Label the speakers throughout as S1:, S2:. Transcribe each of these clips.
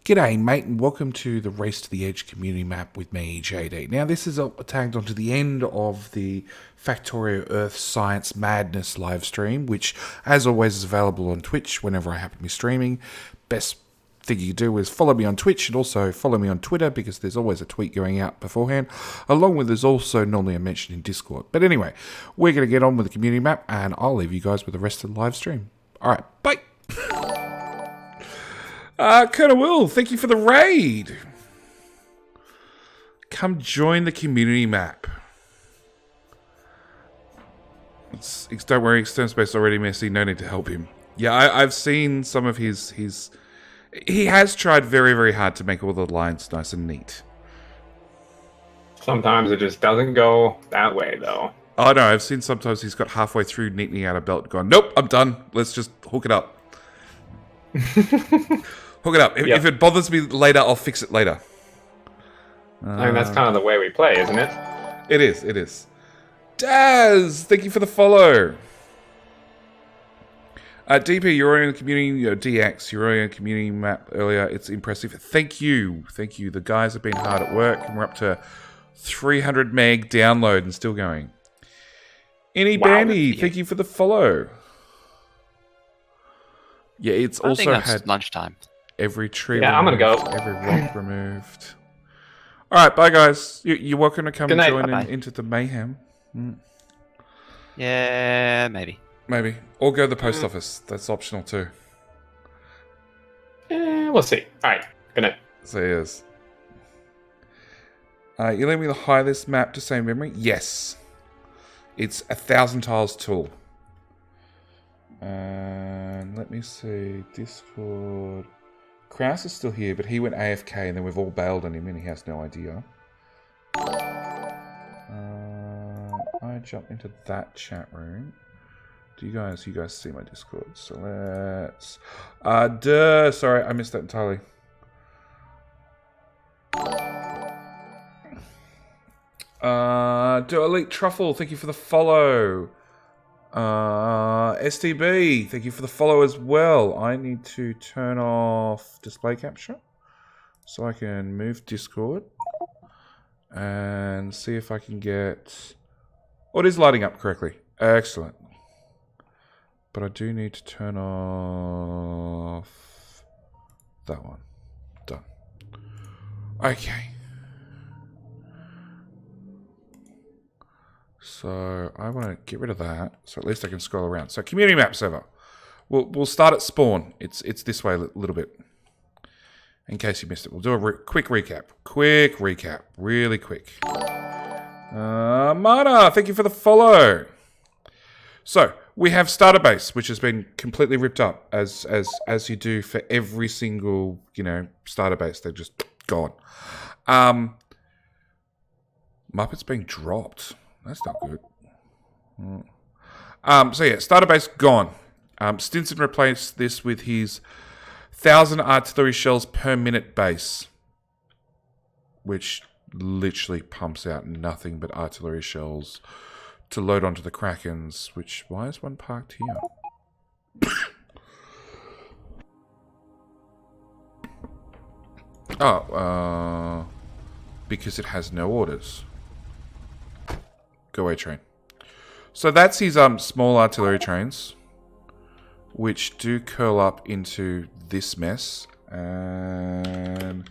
S1: G'day mate and welcome to the Race to the Edge community map with me, JD. Now this is tagged onto the end of the Factorio Earth Science Madness live stream, which as always is available on Twitch whenever I happen to be streaming. Best thing you can do is follow me on Twitch and also follow me on Twitter because there's always a tweet going out beforehand, along with there's also normally a mention in Discord. But anyway, we're going to get on with the community map and I'll leave you guys with the rest of the live stream. Alright, bye! Colonel Will, thank you for the raid. Come join the community map. Don't worry, External Space is already messy. No need to help him. Yeah, I've seen some of his... He has tried very, very hard to make all the lines nice and neat.
S2: Sometimes it just doesn't go that way, though.
S1: Oh, no, I've seen sometimes he's got halfway through neatening out a belt and gone, nope, I'm done. Let's just hook it up. Hook it up. If it bothers me later, I'll fix it later.
S2: I mean, that's kind of the way we play, isn't it?
S1: It is, it is. Daz, thank you for the follow. DP, you're already in the community, DX, you're already in the community map earlier. It's impressive. Thank you. Thank you. The guys have been hard at work, and we're up to 300 meg download and still going. Any Bandy, thank you for the follow. Yeah, it's
S3: I
S1: also
S3: think that's
S1: had
S3: lunchtime.
S1: Every tree
S2: removed,
S1: I'm
S2: gonna go.
S1: Every rock removed. Alright, bye guys. You're welcome to come
S2: night,
S1: join into the mayhem.
S3: Yeah, maybe.
S1: Maybe. Or go to the post office. That's optional too.
S2: We'll see. Alright, good night.
S1: So yes. You let me hide this map to save memory? Yes. It's 1,000 tiles tool. And let me see. Discord. Kraus is still here, but he went AFK and then we've all bailed on him and he has no idea. I jump into that chat room. Do you guys see my Discord? So let's... sorry, I missed that entirely. Elite Truffle, thank you for the follow. STB, thank you for the follow as well. I need to turn off display capture so I can move Discord and see if I can get... Oh, it is lighting up correctly. Excellent. But I do need to turn off that one. Done. Okay. So I want to get rid of that, so at least I can scroll around. So community map server. We'll start at spawn. It's this way a little bit. In case you missed it, we'll do a quick recap. Quick recap, really quick. Mana, thank you for the follow. So we have starter base, which has been completely ripped up, as you do for every single starter base. They're just gone. Muppet's being dropped. That's not good. So yeah, starter base gone. Stinson replaced this with his 1,000 artillery shells per minute base, which literally pumps out nothing but artillery shells to load onto the Krakens. Which, why is one parked here? Because it has no orders. Go away, train. So that's his small artillery trains, which do curl up into this mess. And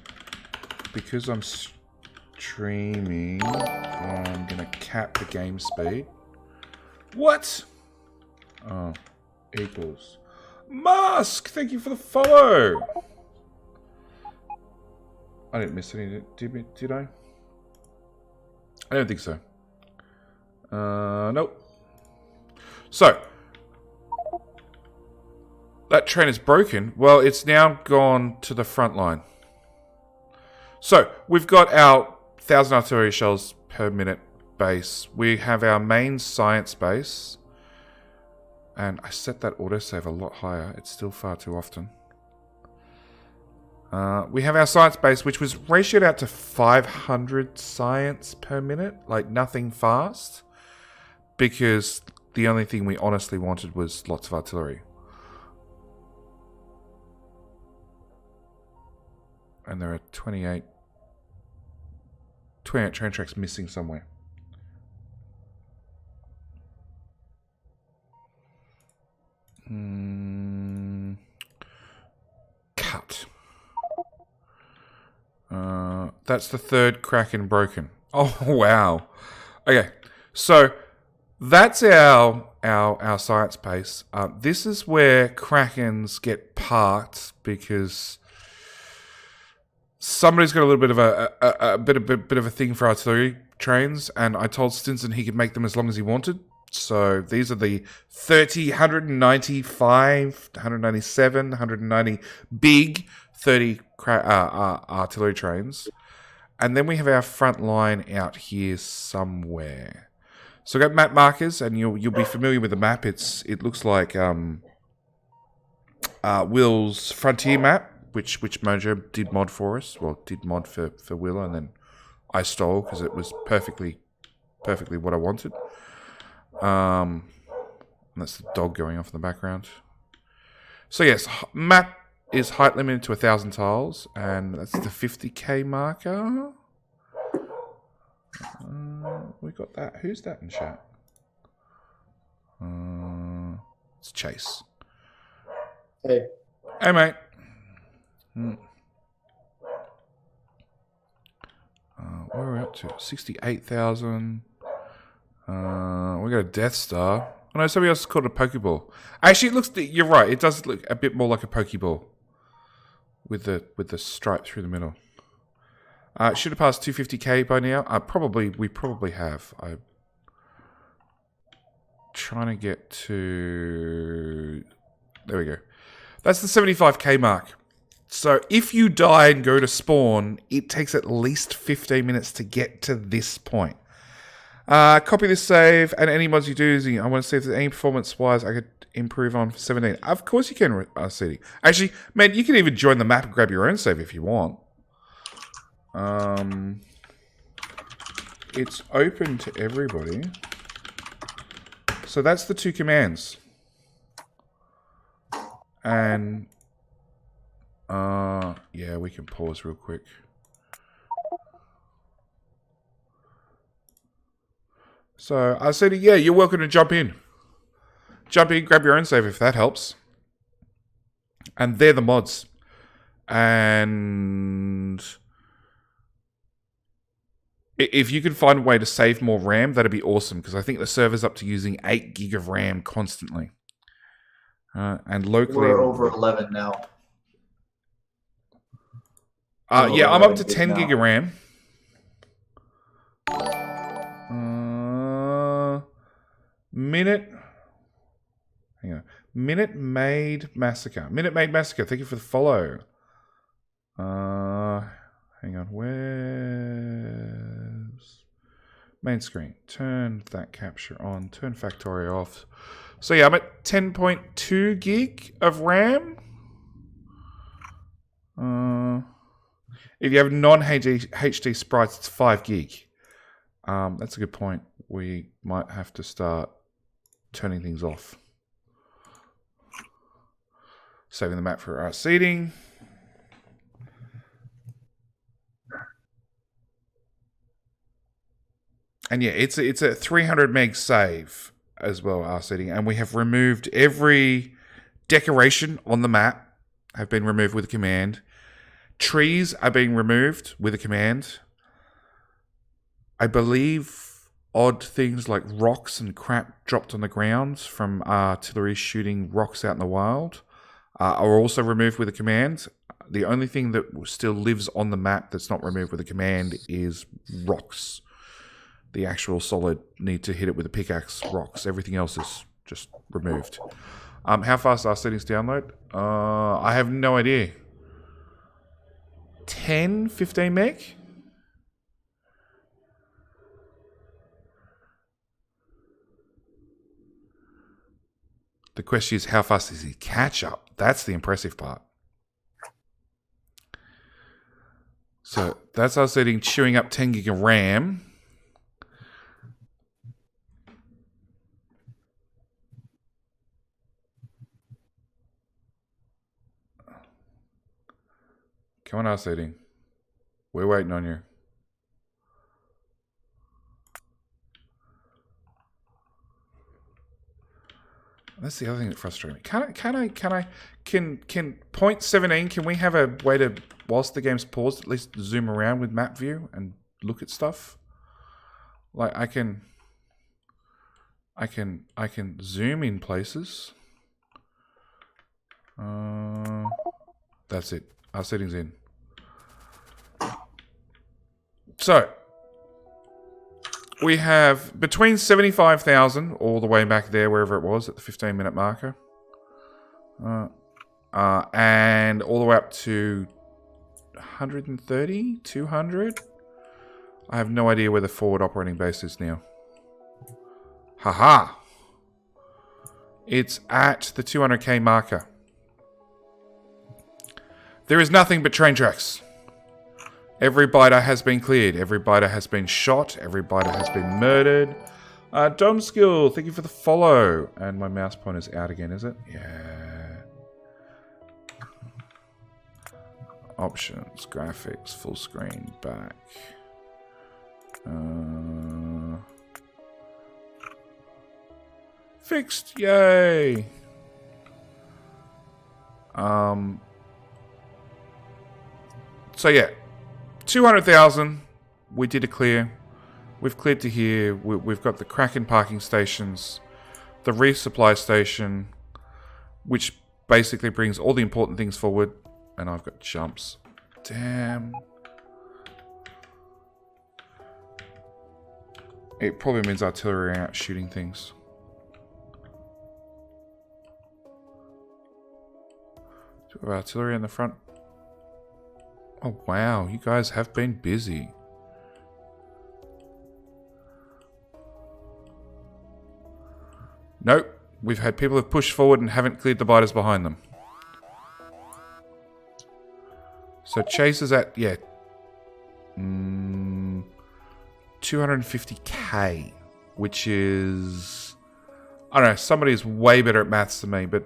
S1: because I'm streaming, I'm gonna cap the game speed. What? Oh, equals. Musk, thank you for the follow. I didn't miss any, did I? I don't think so. Nope. So, that train is broken. Well, it's now gone to the front line. So, we've got our 1,000 artillery shells per minute base. We have our main science base. And I set that autosave a lot higher. It's still far too often. We have our science base, which was ratioed out to 500 science per minute. Like, nothing fast. Because the only thing we honestly wanted was lots of artillery. And there are 28 train tracks missing somewhere. Cut. That's the third Kraken broken. Oh, wow. Okay, so that's our science base. This is where Krakens get parked because somebody's got a little bit of a bit of a thing for artillery trains, and I told Stinson he could make them as long as he wanted. So these are the 30, 195, 197, 190 big 30 artillery trains. And then we have our front line out here somewhere. So we've got map markers, and you'll be familiar with the map. It looks like Will's Frontier map, which Mojo did mod for us. Well, did mod for Will, and then I stole because it was perfectly what I wanted. And that's the dog going off in the background. So yes, map is height limited to 1,000 tiles, and that's the 50k marker. We got that. Who's that in chat? It's Chase.
S3: Hey.
S1: Hey, mate. Where are we up to? 68,000. We got a Death Star. Oh no, somebody else has called it a Pokeball. Actually, it looks. You're right. It does look a bit more like a Pokeball with the stripe through the middle. It should have passed 250k by now. We probably have. I'm trying to get to. There we go. That's the 75k mark. So if you die and go to spawn, it takes at least 15 minutes to get to this point. Copy this save, and any mods you do, I want to see if there's any performance-wise I could improve on for 17. Of course you can, CD. Actually, man, you can even join the map and grab your own save if you want. It's open to everybody. So that's the two commands. And, yeah, we can pause real quick. So I said, yeah, you're welcome to jump in. Jump in, grab your own save if that helps. And they're the mods. And if you can find a way to save more RAM, that'd be awesome. Because I think the server's up to using 8 gig of RAM constantly. And locally...
S3: We're over 11 now.
S1: Yeah, I'm up to 10 gig of RAM. Minute Maid Massacre. Minute Maid Massacre, thank you for the follow. Hang on, where's... Main screen. Turn that capture on. Turn Factorio off. So yeah, I'm at 10.2 gig of RAM. If you have non-HD sprites, it's 5 gig. That's a good point. We might have to start turning things off. Saving the map for our seating. And yeah, it's a 300 meg save as well, our seating. And we have removed every decoration on the map have been removed with a command. Trees are being removed with a command. I believe odd things like rocks and crap dropped on the ground from artillery shooting rocks out in the wild are also removed with a command. The only thing that still lives on the map that's not removed with a command is rocks. The actual solid need to hit it with a pickaxe rocks. Everything else is just removed. How fast are settings download? I have no idea. 10, 15 meg? The question is, how fast does he catch up? That's the impressive part. So that's our setting, chewing up 10 gig of RAM. Come on, us eating. We're waiting on you. That's the other thing that frustrates me. Can point 17, can we have a way to, whilst the game's paused, at least zoom around with map view and look at stuff? Like I can zoom in places. That's it. Our settings in. So we have between 75,000 all the way back there, wherever it was, at the 15-minute marker. And all the way up to 130, 200. I have no idea where the forward operating base is now. Haha. It's at the 200k marker. There is nothing but train tracks. Every biter has been cleared. Every biter has been shot. Every biter has been murdered. DomSkill, thank you for the follow. And my mouse pointer's out again, is it? Yeah. Options, graphics, full screen, back. Fixed, yay. So yeah. 200,000, we did a clear. We've cleared to here. We've got the Kraken parking stations, the resupply station, which basically brings all the important things forward. And I've got jumps. Damn. It probably means artillery are out shooting things. Do we have artillery in the front? Oh wow, you guys have been busy. Nope, we've had people who've pushed forward and haven't cleared the biters behind them. So Chase is at, yeah, 250k, which is, I don't know, somebody's way better at maths than me, but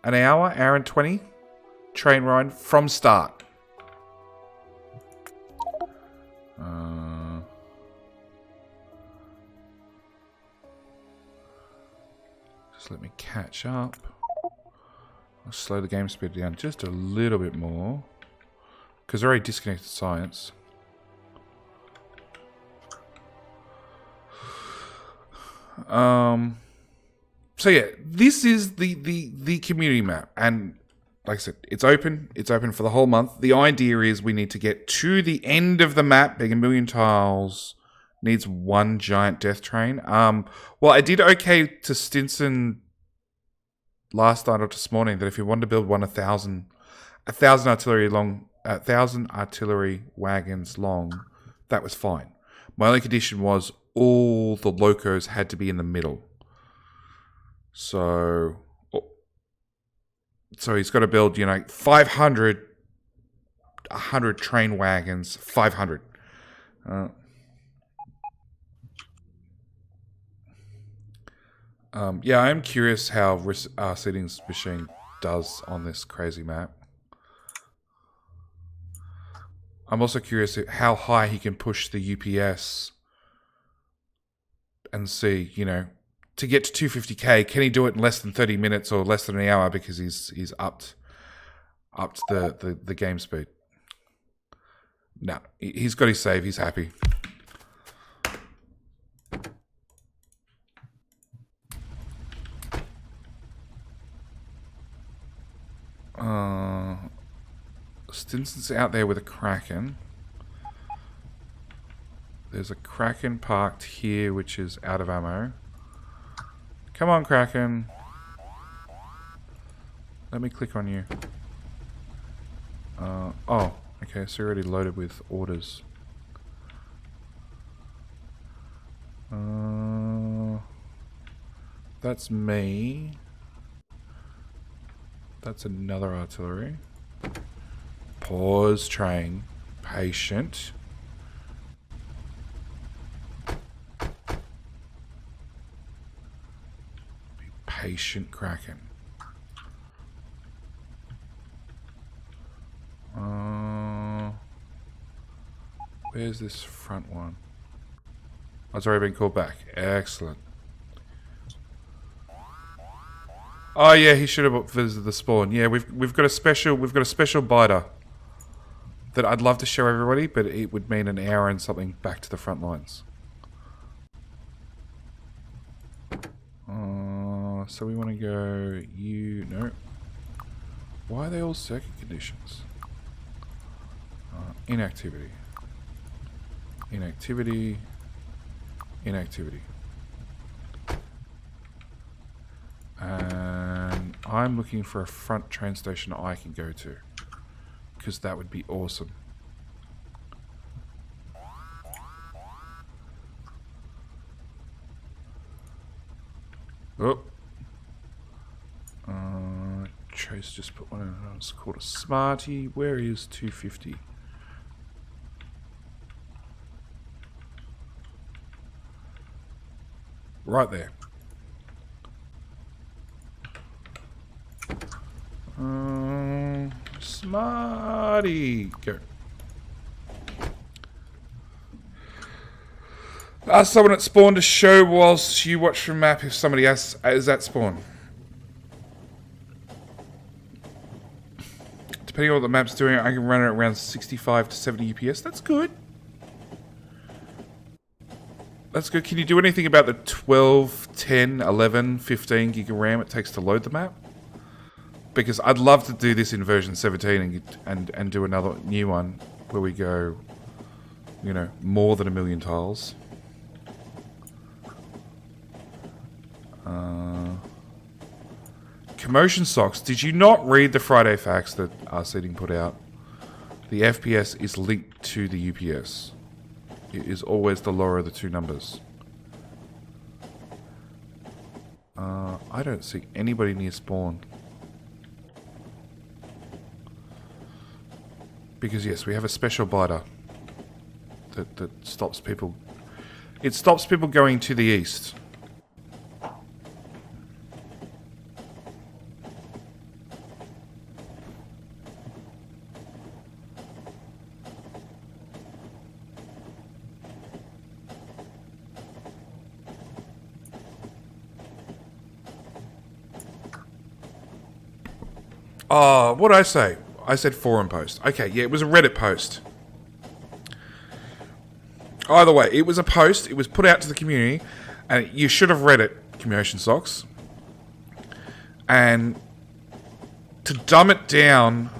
S1: an hour and 20 train ride from start. Just let me catch up. I'll slow the game speed down just a little bit more, because I already disconnected science. So yeah, this is the community map, and like I said, it's open. It's open for the whole month. The idea is we need to get to the end of the map, being a million tiles. Needs one giant death train. Well, I did okay to Stinson last night or this morning that if you wanted to build 1,000 artillery long, 1,000 artillery wagons long, that was fine. My only condition was all the locos had to be in the middle. So he's got to build, 500, 100 train wagons, 500. Yeah, I am curious how settings machine does on this crazy map. I'm also curious how high he can push the UPS and see, to get to 250k, can he do it in less than 30 minutes or less than an hour because he's upped the game speed. No, he's got his save, he's happy. Stinson's out there with a Kraken. There's a Kraken parked here, which is out of ammo. Come on, Kraken. Let me click on you. Oh, okay, so you're already loaded with orders. That's me. That's another artillery. Pause train. Patient. Be patient, Kraken. Where's this front one? Oh, it's already been called back. Excellent. Oh yeah, he should have visited the spawn. Yeah, we've got a special biter that I'd love to show everybody, but it would mean an hour and something back to the front lines. So we want to go no. Why are they all circuit conditions? Inactivity. Inactivity. Inactivity. And I'm looking for a front train station I can go to, because that would be awesome. Oh. Chase just put one in. It's called a Smarty. Where is 250? Right there. Smarty. Go. Ask someone at spawn to show whilst you watch from map if somebody else is at spawn. Depending on what the map's doing, I can run it around 65 to 70 UPS. That's good. That's good. Can you do anything about the 12, 10, 11, 15 gig of RAM it takes to load the map? Because I'd love to do this in version 17 and do another new one where we go, you know, more than 1 million tiles. Commotion socks. Did you not read the Friday facts that our seating put out? The FPS is linked to the UPS. It is always the lower of the two numbers. I don't see anybody near spawn. Because yes, we have a special biter that stops people. It stops people going to the east. What did I say? I said forum post. Okay, yeah, it was a Reddit post. Either way, it was a post. It was put out to the community, and you should have read it, Commotion Socks. And to dumb it down,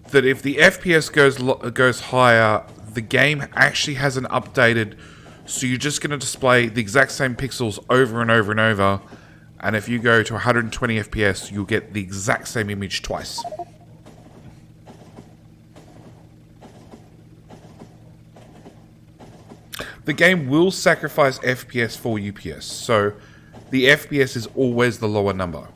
S1: that if the FPS goes higher, the game actually hasn't updated, so you're just going to display the exact same pixels over and over and over. And if you go to 120 FPS, you'll get the exact same image twice. The game will sacrifice FPS for UPS, so the FPS is always the lower number.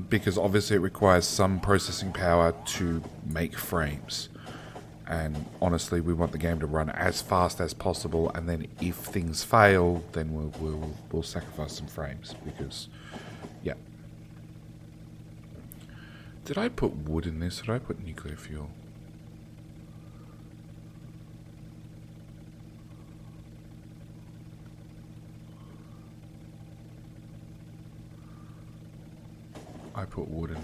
S1: Because obviously it requires some processing power to make frames. And honestly, we want the game to run as fast as possible, and then if things fail, then we'll sacrifice some frames, because, yeah. Did I put wood in this? Did I put nuclear fuel? I put wood in it.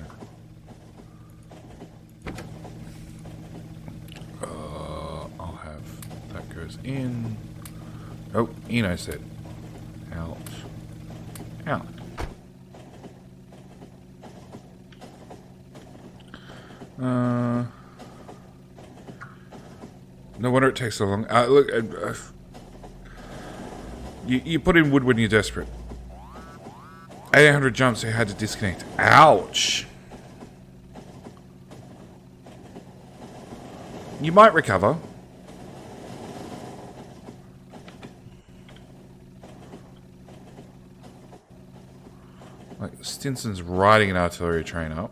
S1: I'll have that goes in. Oh, Eno said. Out. Out. No wonder it takes so long. Look, you put in wood when you're desperate. 800 jumps, so you had to disconnect. Ouch! You might recover. Like, Stinson's riding an artillery train up.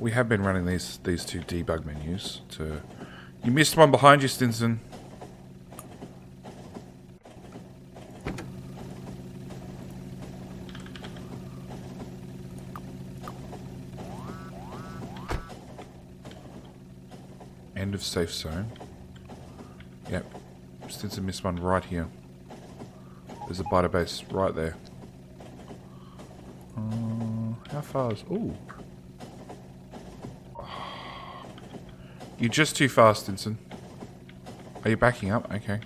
S1: We have been running these two debug menus to... You missed one behind you, Stinson. End of safe zone. Yep. Stinson missed one right here. There's a biter base right there. How far is... Ooh. You're just too fast, Stinson. Are you backing up? Okay.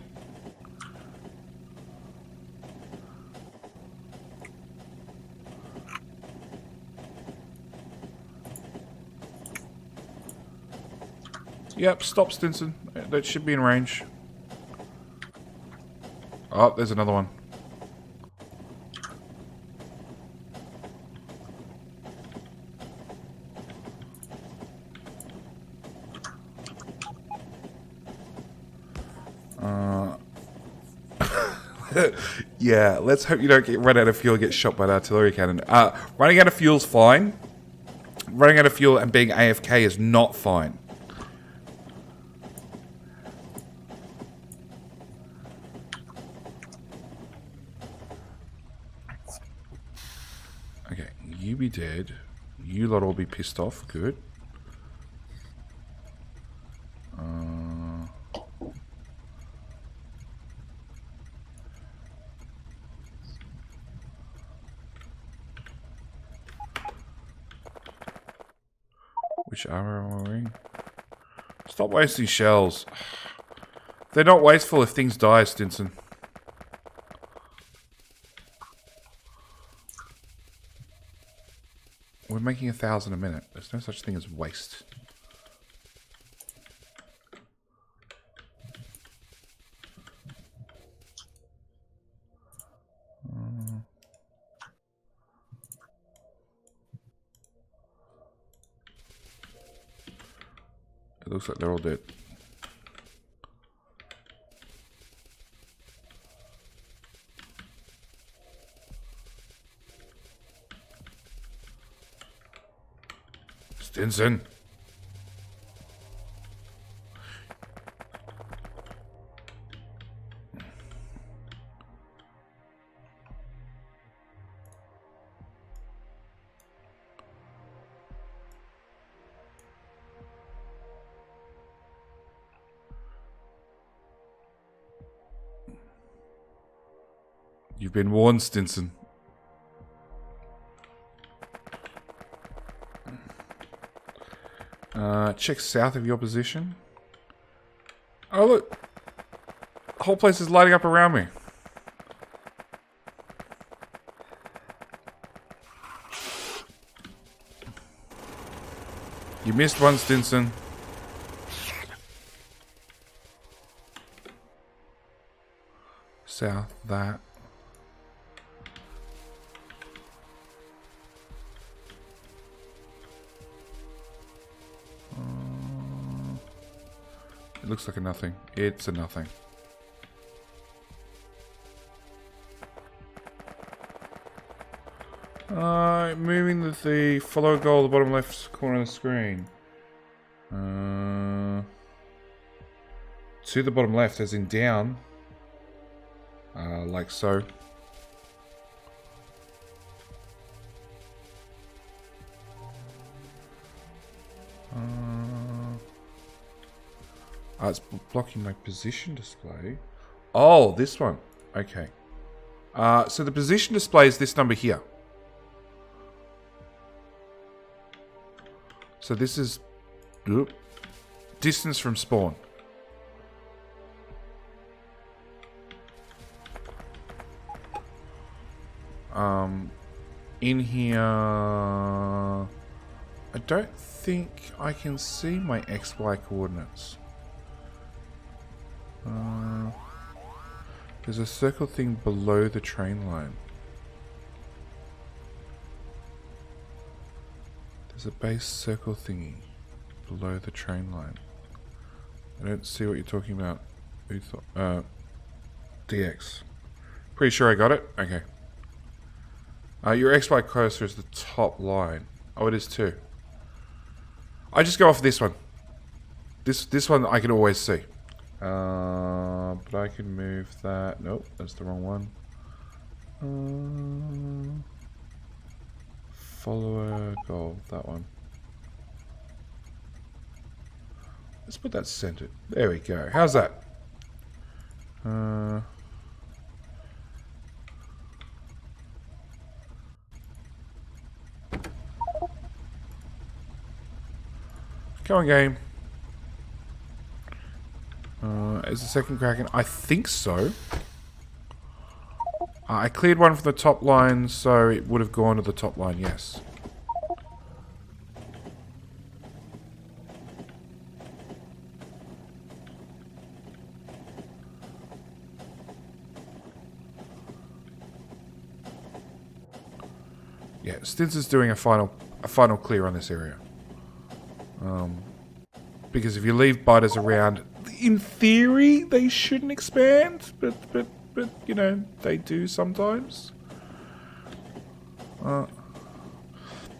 S1: Yep, stop, Stinson. That should be in range. Oh, there's another one. Yeah, let's hope you don't run out of fuel and get shot by an artillery cannon. Running out of fuel's fine. Running out of fuel and being AFK is not fine. Okay, you be dead. You lot all be pissed off. Good. Which armor am I wearing? Stop wasting shells. They're not wasteful if things die, Stinson. We're making 1,000 a minute. There's no such thing as waste. It looks like they're all dead. Stinson. You've been warned, Stinson. Check south of your position. Oh, look. The whole place is lighting up around me. You missed one, Stinson. South, that. It looks like a nothing. It's a nothing. Moving the follow goal, the bottom left corner of the screen. To the bottom left, as in down. Like so. It's blocking my position display. Oh, this one. Okay. So the position display is this number here. So this is distance from spawn. In here, I don't think I can see my XY coordinates. There's a circle thing below the train line. There's a base circle thingy below the train line. I don't see what you're talking about. Who thought? DX. Pretty sure I got it? Okay. Your XY cursor is the top line. Oh, it is too. I just go off this one. This one I can always see. But I can move that. Nope, that's the wrong one. Follower goal, that one. Let's put that centered. There we go. How's that? Come on, game. Is the second Kraken? I think so. I cleared one from the top line, so it would have gone to the top line, yes. Yeah, Stins is doing a final clear on this area. Because if you leave biters around, in theory they shouldn't expand, but you know, they do sometimes.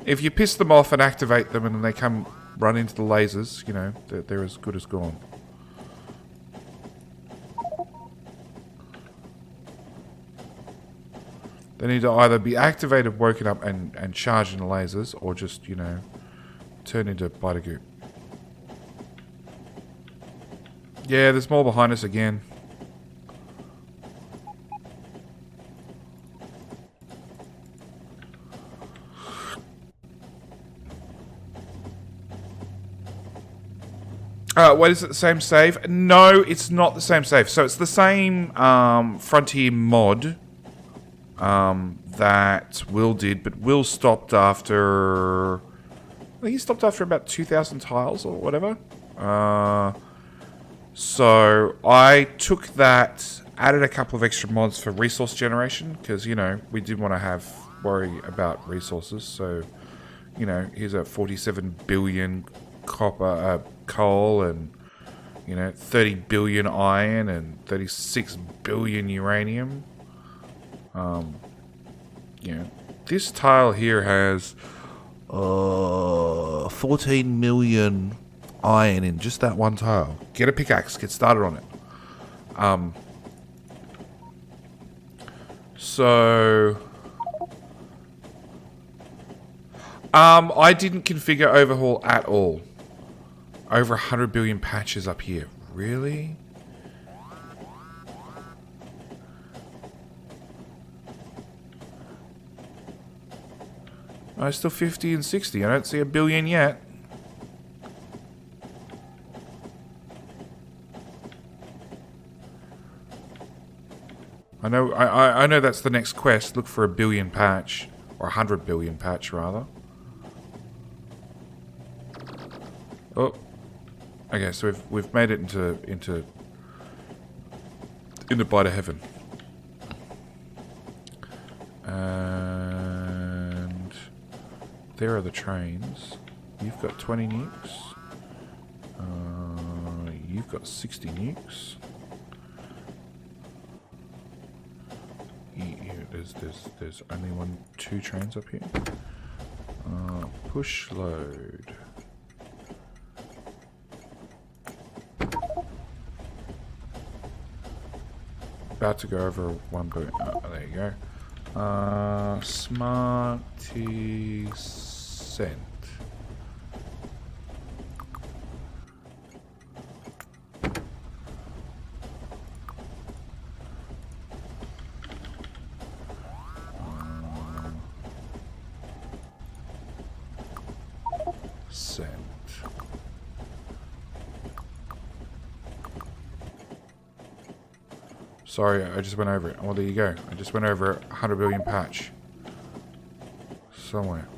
S1: If you piss them off and activate them and then they come run into the lasers, you know, they're as good as gone. They need to either be activated, woken up and charged into lasers, or just, you know, turn into biter goop. Yeah, there's more behind us again. What is it, the same save? No, it's not the same save. So it's the same Frontier mod that Will did, but Will stopped after... I think he stopped after about 2,000 tiles or whatever. So I took that, added a couple of extra mods for resource generation, because, you know, we did want to worry about resources. So, you know, here's a 47 billion copper, coal, and, you know, 30 billion iron and 36 billion uranium. You know, this tile here has 14 million iron in just that one tile. Get a pickaxe, get started on it. So I didn't configure overhaul at all. Over 100 billion patches up here. Really? Oh, still 50 and 60. I don't see a billion yet. I know that's the next quest. Look for a billion patch. Or 100 billion patch, rather. Oh. Okay, so we've made it into bite of heaven. And there are the trains. You've got 20 nukes. You've got 60 nukes. There's only two trains up here. Push load. About to go over 1 billion. Oh, there you go. Smarty cent. Cent. Sorry, I just went over it. Oh, there you go. I just went over 100 billion patch. Somewhere.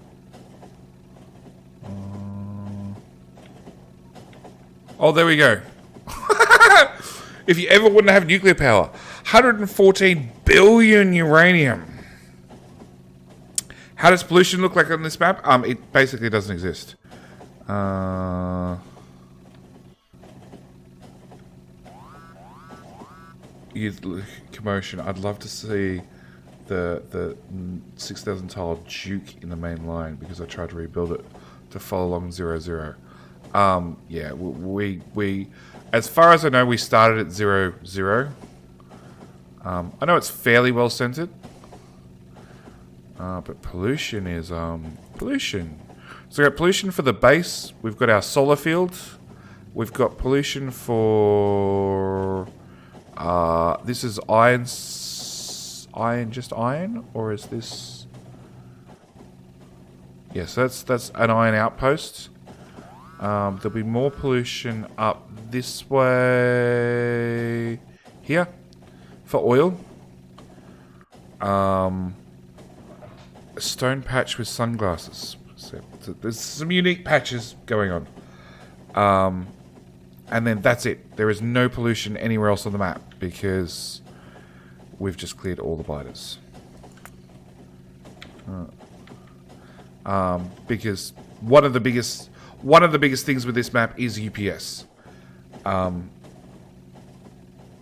S1: Oh, there we go. If you ever wouldn't have nuclear power. 114 billion uranium. How does pollution look like on this map? It basically doesn't exist. Commotion. I'd love to see the 6,000 tile Duke in the main line, because I tried to rebuild it to follow along 0-0. Yeah, we as far as I know, we started at 0-0. I know it's fairly well centered, but pollution is pollution. So we got pollution for the base. We've got our solar field, We've got pollution for... this is iron, just iron? Or is this... Yes, that's an iron outpost. There'll be more pollution up this way... Here. For oil. A stone patch with sunglasses. So there's some unique patches going on. And then that's it. There is no pollution anywhere else on the map because we've just cleared all the biters. Because one of the biggest things with this map is UPS.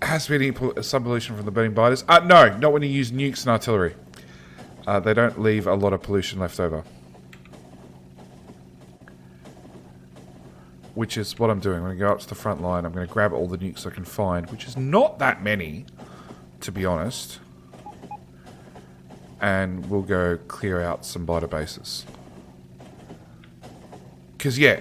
S1: Has to be some pollution from the burning biters. No, not when you use nukes and artillery. They don't leave a lot of pollution left over. Which is what I'm doing. I'm going to go up to the front line. I'm going to grab all the nukes I can find, which is not that many, to be honest. And we'll go clear out some biter bases. Because, yeah,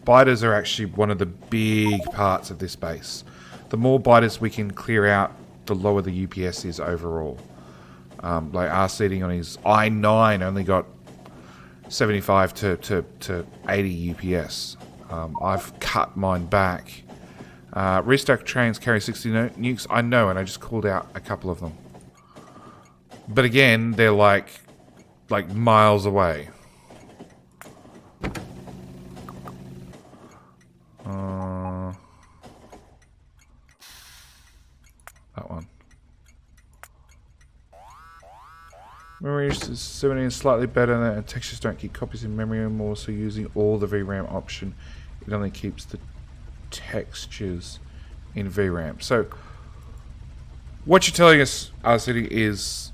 S1: biters are actually one of the big parts of this base. The more biters we can clear out, the lower the UPS is overall. Like R-seeding on his I-9 only got 75 to 80 UPS. I've cut mine back. Restock trains carry 60 nukes. I know, and I just called out a couple of them. But again, they're like miles away. That one. Memory is 70 is slightly better than that, and textures don't keep copies in memory anymore, so using all the VRAM option, it only keeps the textures in VRAM. So, what you're telling us, RCD, is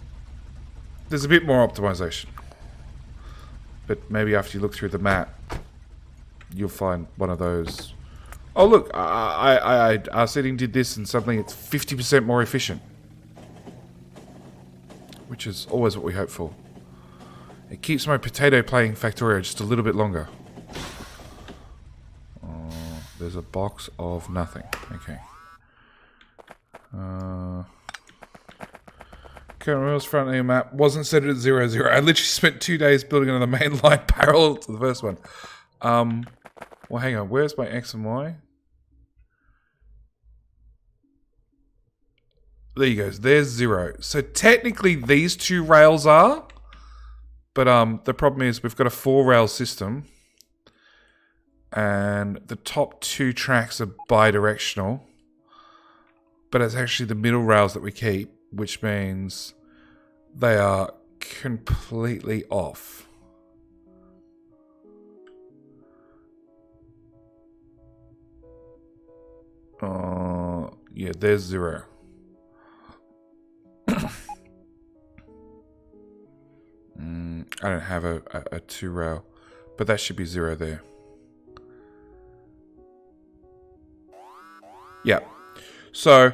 S1: there's a bit more optimization. But maybe after you look through the map, you'll find one of those. Oh look, RCD did this and suddenly it's 50% more efficient. Which is always what we hope for. It keeps my potato playing Factorio just a little bit longer. Oh, there's a box of nothing. Okay. Current rules front of the map wasn't set at 0, 0. I literally spent 2 days building another main line parallel to the first one. Well, hang on. Where's my X and Y? There you go. There's 0. So technically these 2 rails are. But the problem is we've got a 4-rail system. And the top 2 tracks are bidirectional. But it's actually the middle rails that we keep. Which means they are completely off. Yeah, there's 0. I don't have a 2-rail, but that should be 0 there. Yeah. So,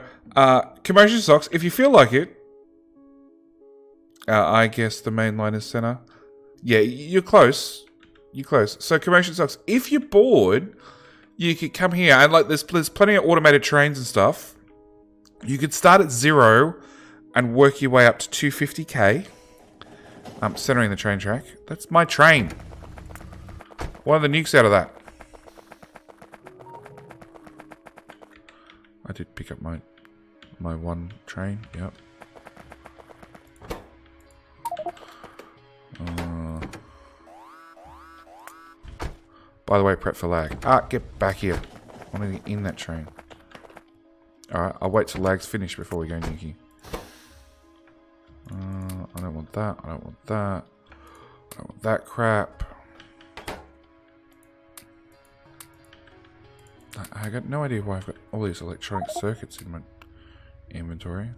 S1: commotion socks, if you feel like it, I guess the main line is center. Yeah, you're close. You're close. So, commotion socks, if you're bored, you could come here and like there's plenty of automated trains and stuff. You could start at 0 and work your way up to 250k. Centering the train track. That's my train. One of the nukes out of that. I did pick up my one train. Yep. By the way, prep for lag. Get back here. I want to get in that train. Alright, I'll wait till lag's finished before we go nuking. I don't want that. I don't want that. I don't want that crap. I got no idea why I've got all these electronic circuits in my inventory.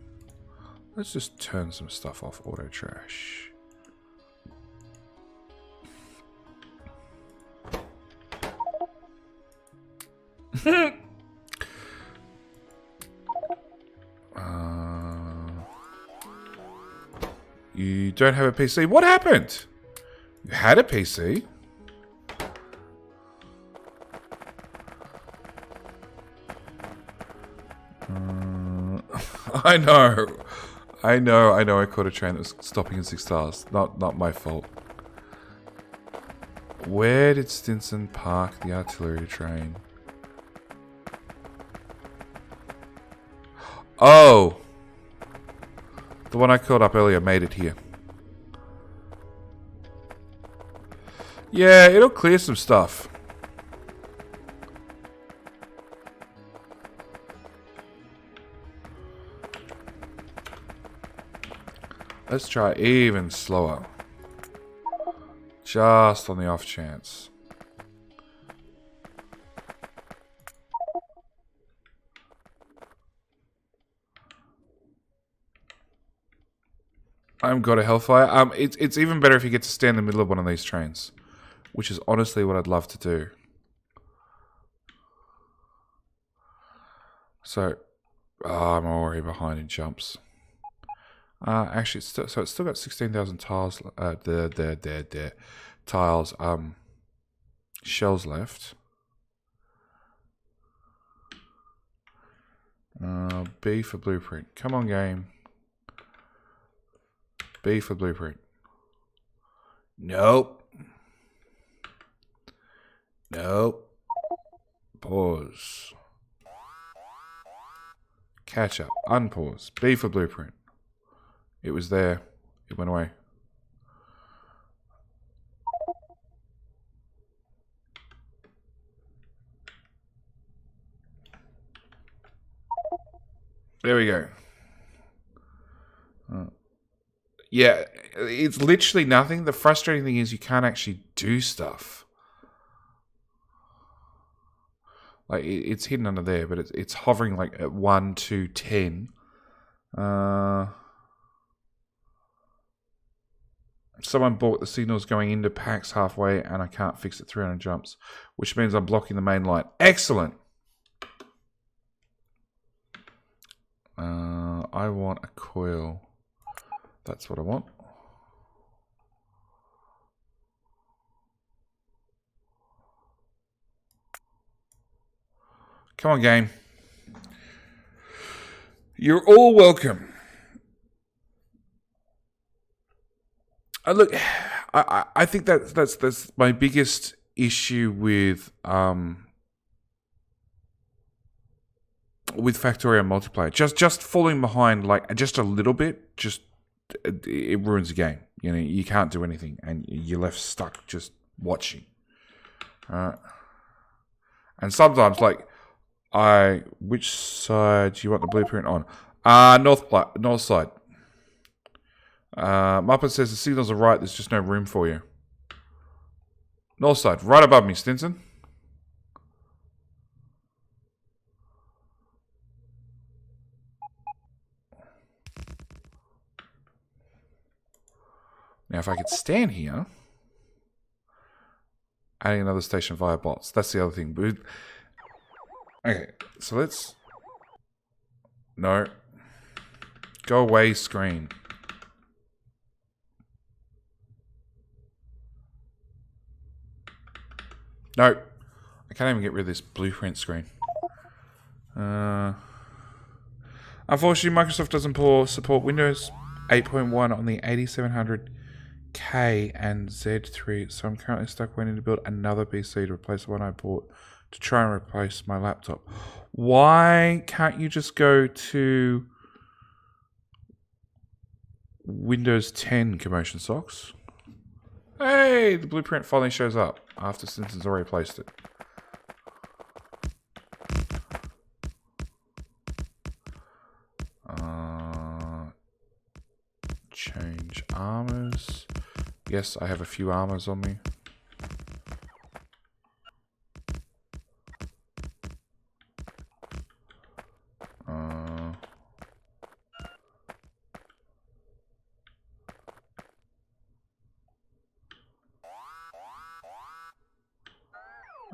S1: Let's just turn some stuff off auto trash. You don't have a PC. What happened? You had a PC? I know. I caught a train that was stopping in 6 stars. Not my fault. Where did Stinson park the artillery train? Oh! The one I called up earlier made it here. Yeah, it'll clear some stuff. Let's try even slower. Just on the off chance. I've got a Hellfire. It's even better if you get to stand in the middle of one of these trains, which is honestly what I'd love to do. So, I'm already behind in jumps. Actually, it's still got 16,000 tiles. Tiles. Shells left. B for blueprint. Come on, game. B for blueprint. Nope. Nope. Pause. Catch up. Unpause. B for blueprint. It was there. It went away. There we go. Yeah, it's literally nothing. The frustrating thing is you can't actually do stuff. Like, it's hidden under there, but it's hovering like at 1, 2, 10. Someone bought the signals going into packs halfway, and I can't fix it 300 jumps, which means I'm blocking the main line. Excellent! I want a coil. That's what I want. Come on, game. You're all welcome. Look, I think that's my biggest issue with Factorio multiplayer. Just falling behind like just a little bit, it ruins the game. You know, you can't do anything, and you're left stuck just watching. And sometimes, like, which side do you want the blueprint on? North side. Muppet says the signals are right. There's just no room for you. North side, right above me, Stinson. Now, if I could stand here, adding another station via bots. That's the other thing. Okay, so let's... No. Go away, screen. No. I can't even get rid of this blueprint screen. Unfortunately, Microsoft doesn't support Windows 8.1 on the 8700K and Z3, so I'm currently stuck waiting to build another PC to replace the one I bought to try and replace my laptop. Why can't you just go to Windows 10 commotion socks? Hey, the blueprint finally shows up after Stinson's already placed it. Change armors. Yes, I have a few armors on me. I'm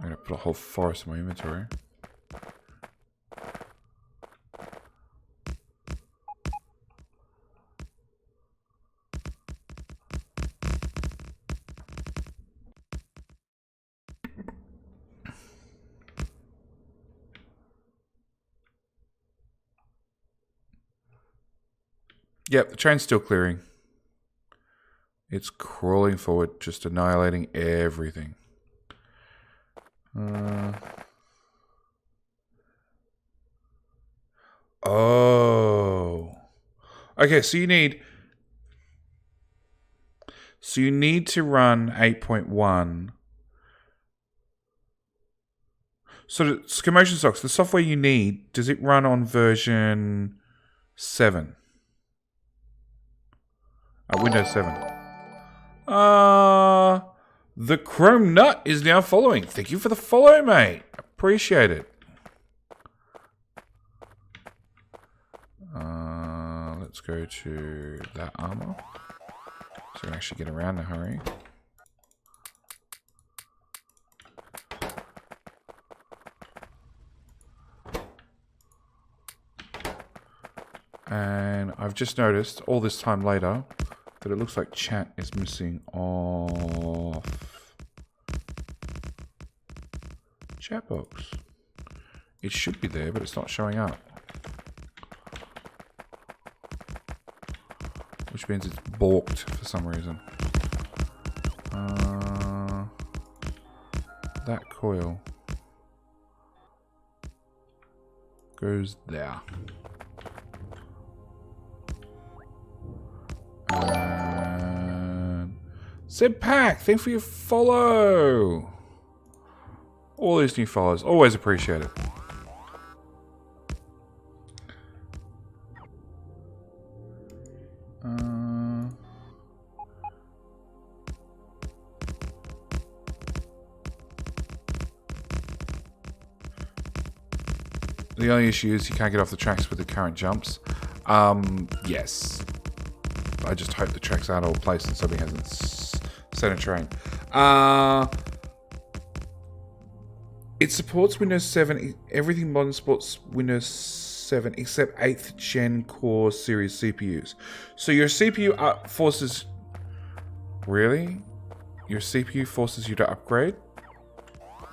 S1: gonna put a whole forest in my inventory. Yep, the train's still clearing. It's crawling forward, just annihilating everything. Oh. Okay, so you need to run 8.1. So the commotion socks, the software you need, does it run on version 7? Windows 7. The Chrome Nut is now following. Thank you for the follow, mate. Appreciate it. Let's go to that armor. So we can actually get around in a hurry. And I've just noticed, all this time later, that it looks like chat is missing off chat box. It should be there, but it's not showing up. Which means it's balked for some reason. That coil goes there. Seb Pack, thanks for your follow. All these new followers, always appreciate it. The only issue is you can't get off the tracks with the current jumps. Yes. I just hope the tracks aren't all placed and somebody hasn't set a train. It supports Windows 7. Everything modern supports Windows 7 except 8th Gen Core Series CPUs. So your CPU forces... Really? Your CPU forces you to upgrade?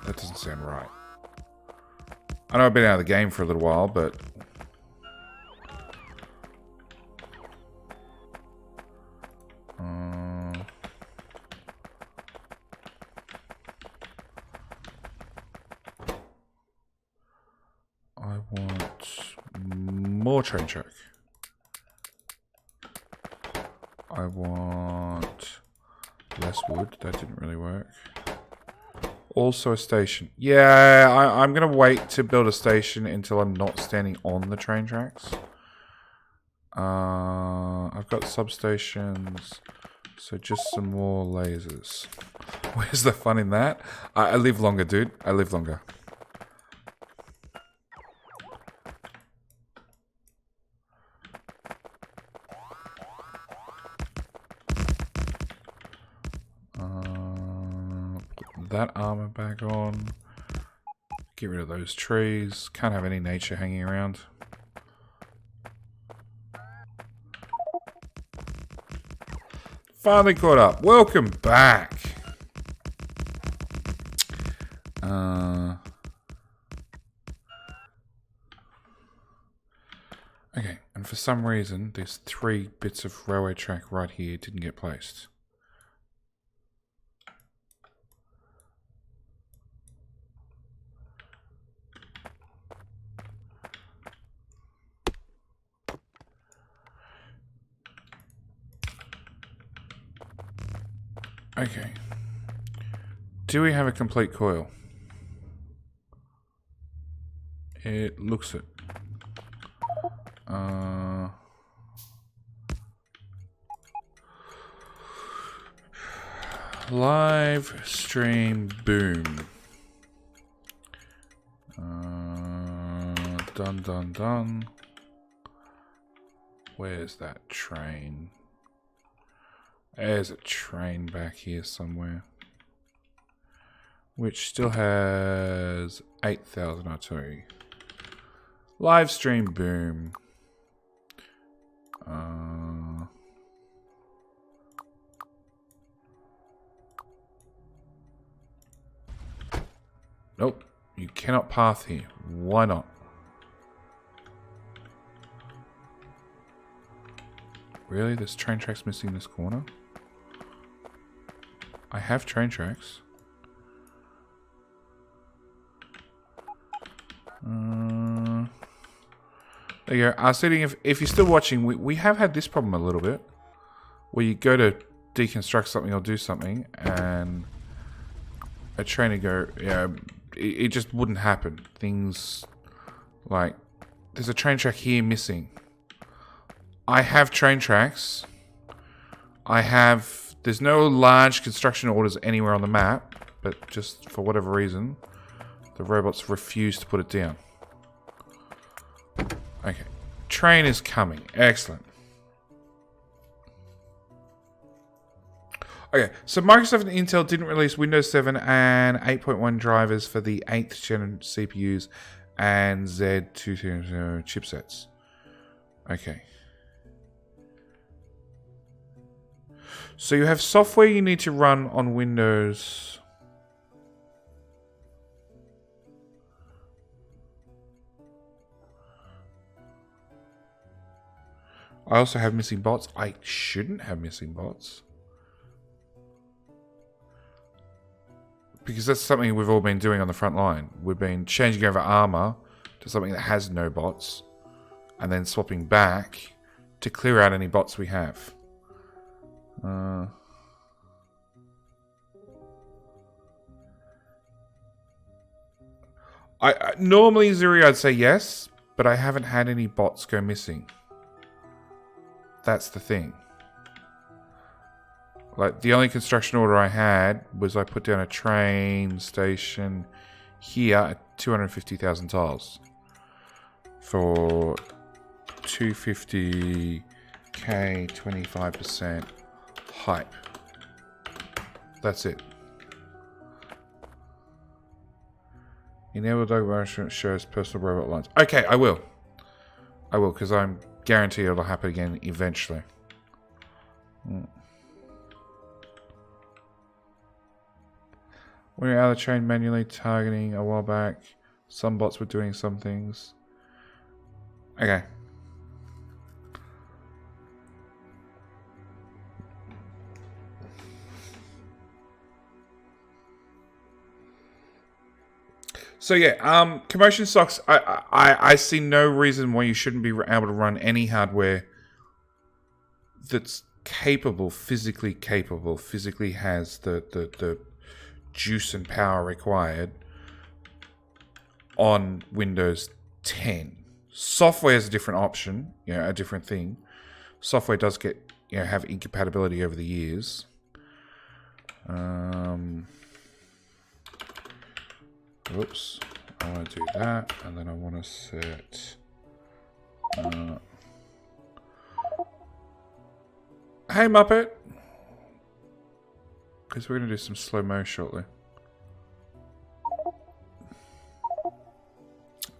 S1: That doesn't sound right. I know I've been out of the game for a little while, but... I want more train track. I want less wood. That didn't really work. Also a station. Yeah, I'm going to wait to build a station until I'm not standing on the train tracks. I've got substations, so just some more lasers. Where's the fun in that? I live longer, dude. I live longer. That armor back on. Get rid of those trees. Can't have any nature hanging around. Finally caught up. Welcome back. Okay, and for some reason, these 3 bits of railway track right here didn't get placed. Okay. Do we have a complete coil? It looks it. Live stream boom. Done. Where's that train? There's a train back here somewhere. Which still has 8,000 artillery. Live stream boom. Nope. You cannot path here. Why not? Really? There's train tracks missing in this corner? I have train tracks. There you go. I was saying, if you're still watching, we have had this problem a little bit. Where you go to deconstruct something or do something, and a train would go, yeah, it just wouldn't happen. Things like, there's a train track here missing. I have train tracks. There's no large construction orders anywhere on the map, but just for whatever reason, the robots refuse to put it down. Okay. Train is coming. Excellent. Okay, so Microsoft and Intel didn't release Windows 7 and 8.1 drivers for the 8th gen CPUs and Z220 chipsets. Okay. So you have software you need to run on Windows. I also have missing bots. I shouldn't have missing bots. Because that's something we've all been doing on the front line. We've been changing over armor to something that has no bots. And then swapping back to clear out any bots we have. Normally, Zuri, I'd say yes. But I haven't had any bots go missing. That's the thing. Like, the only construction order I had was I put down a train station here at 250,000 tiles. For 250k, 25% hype. That's it. Enable dog management shows personal robot lines. Okay, I will. I will, because I'm guaranteed it'll happen again eventually. We were out of the train manually targeting a while back. Some bots were doing some things. Okay. So yeah, commotion socks. I see no reason why you shouldn't be able to run any hardware that's physically has the juice and power required on Windows 10. Software is a different option, a different thing. Software does get, have incompatibility over the years. Oops, I want to do that, and then I want to set. Hey Muppet, because we're going to do some slow-mo shortly.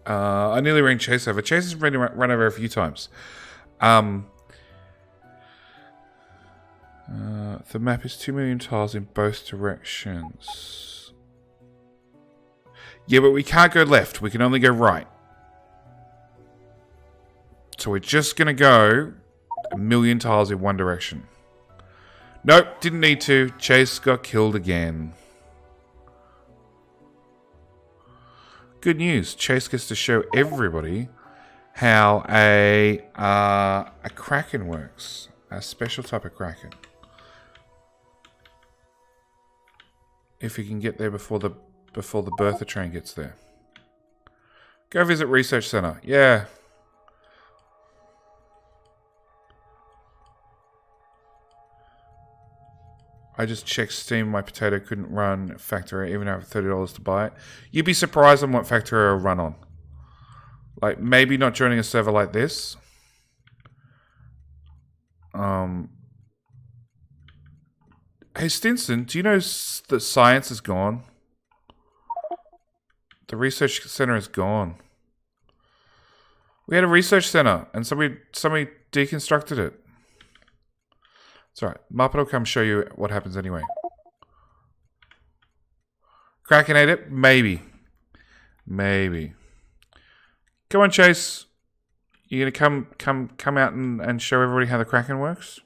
S1: I nearly ran Chase over. Chase has run over a few times. The map is 2 million tiles in both directions. Yeah, but we can't go left. We can only go right. So we're just going to go 1 million tiles in one direction. Nope, didn't need to. Chase got killed again. Good news. Chase gets to show everybody how a Kraken works. A special type of Kraken. If you can get there before the Bertha train gets there. Go visit Research Center. Yeah. I just checked Steam. My potato couldn't run Factorio, even though I have $30 to buy it. You'd be surprised on what Factorio will run on. Like, maybe not joining a server like this. Hey, Stinson, do you know that science is gone? The research center is gone. We had a research center, and somebody deconstructed it. It's alright. Muppet will come show you what happens anyway. Kraken ate it? Maybe. Maybe. Come on, Chase. You gonna come out and show everybody how the Kraken works?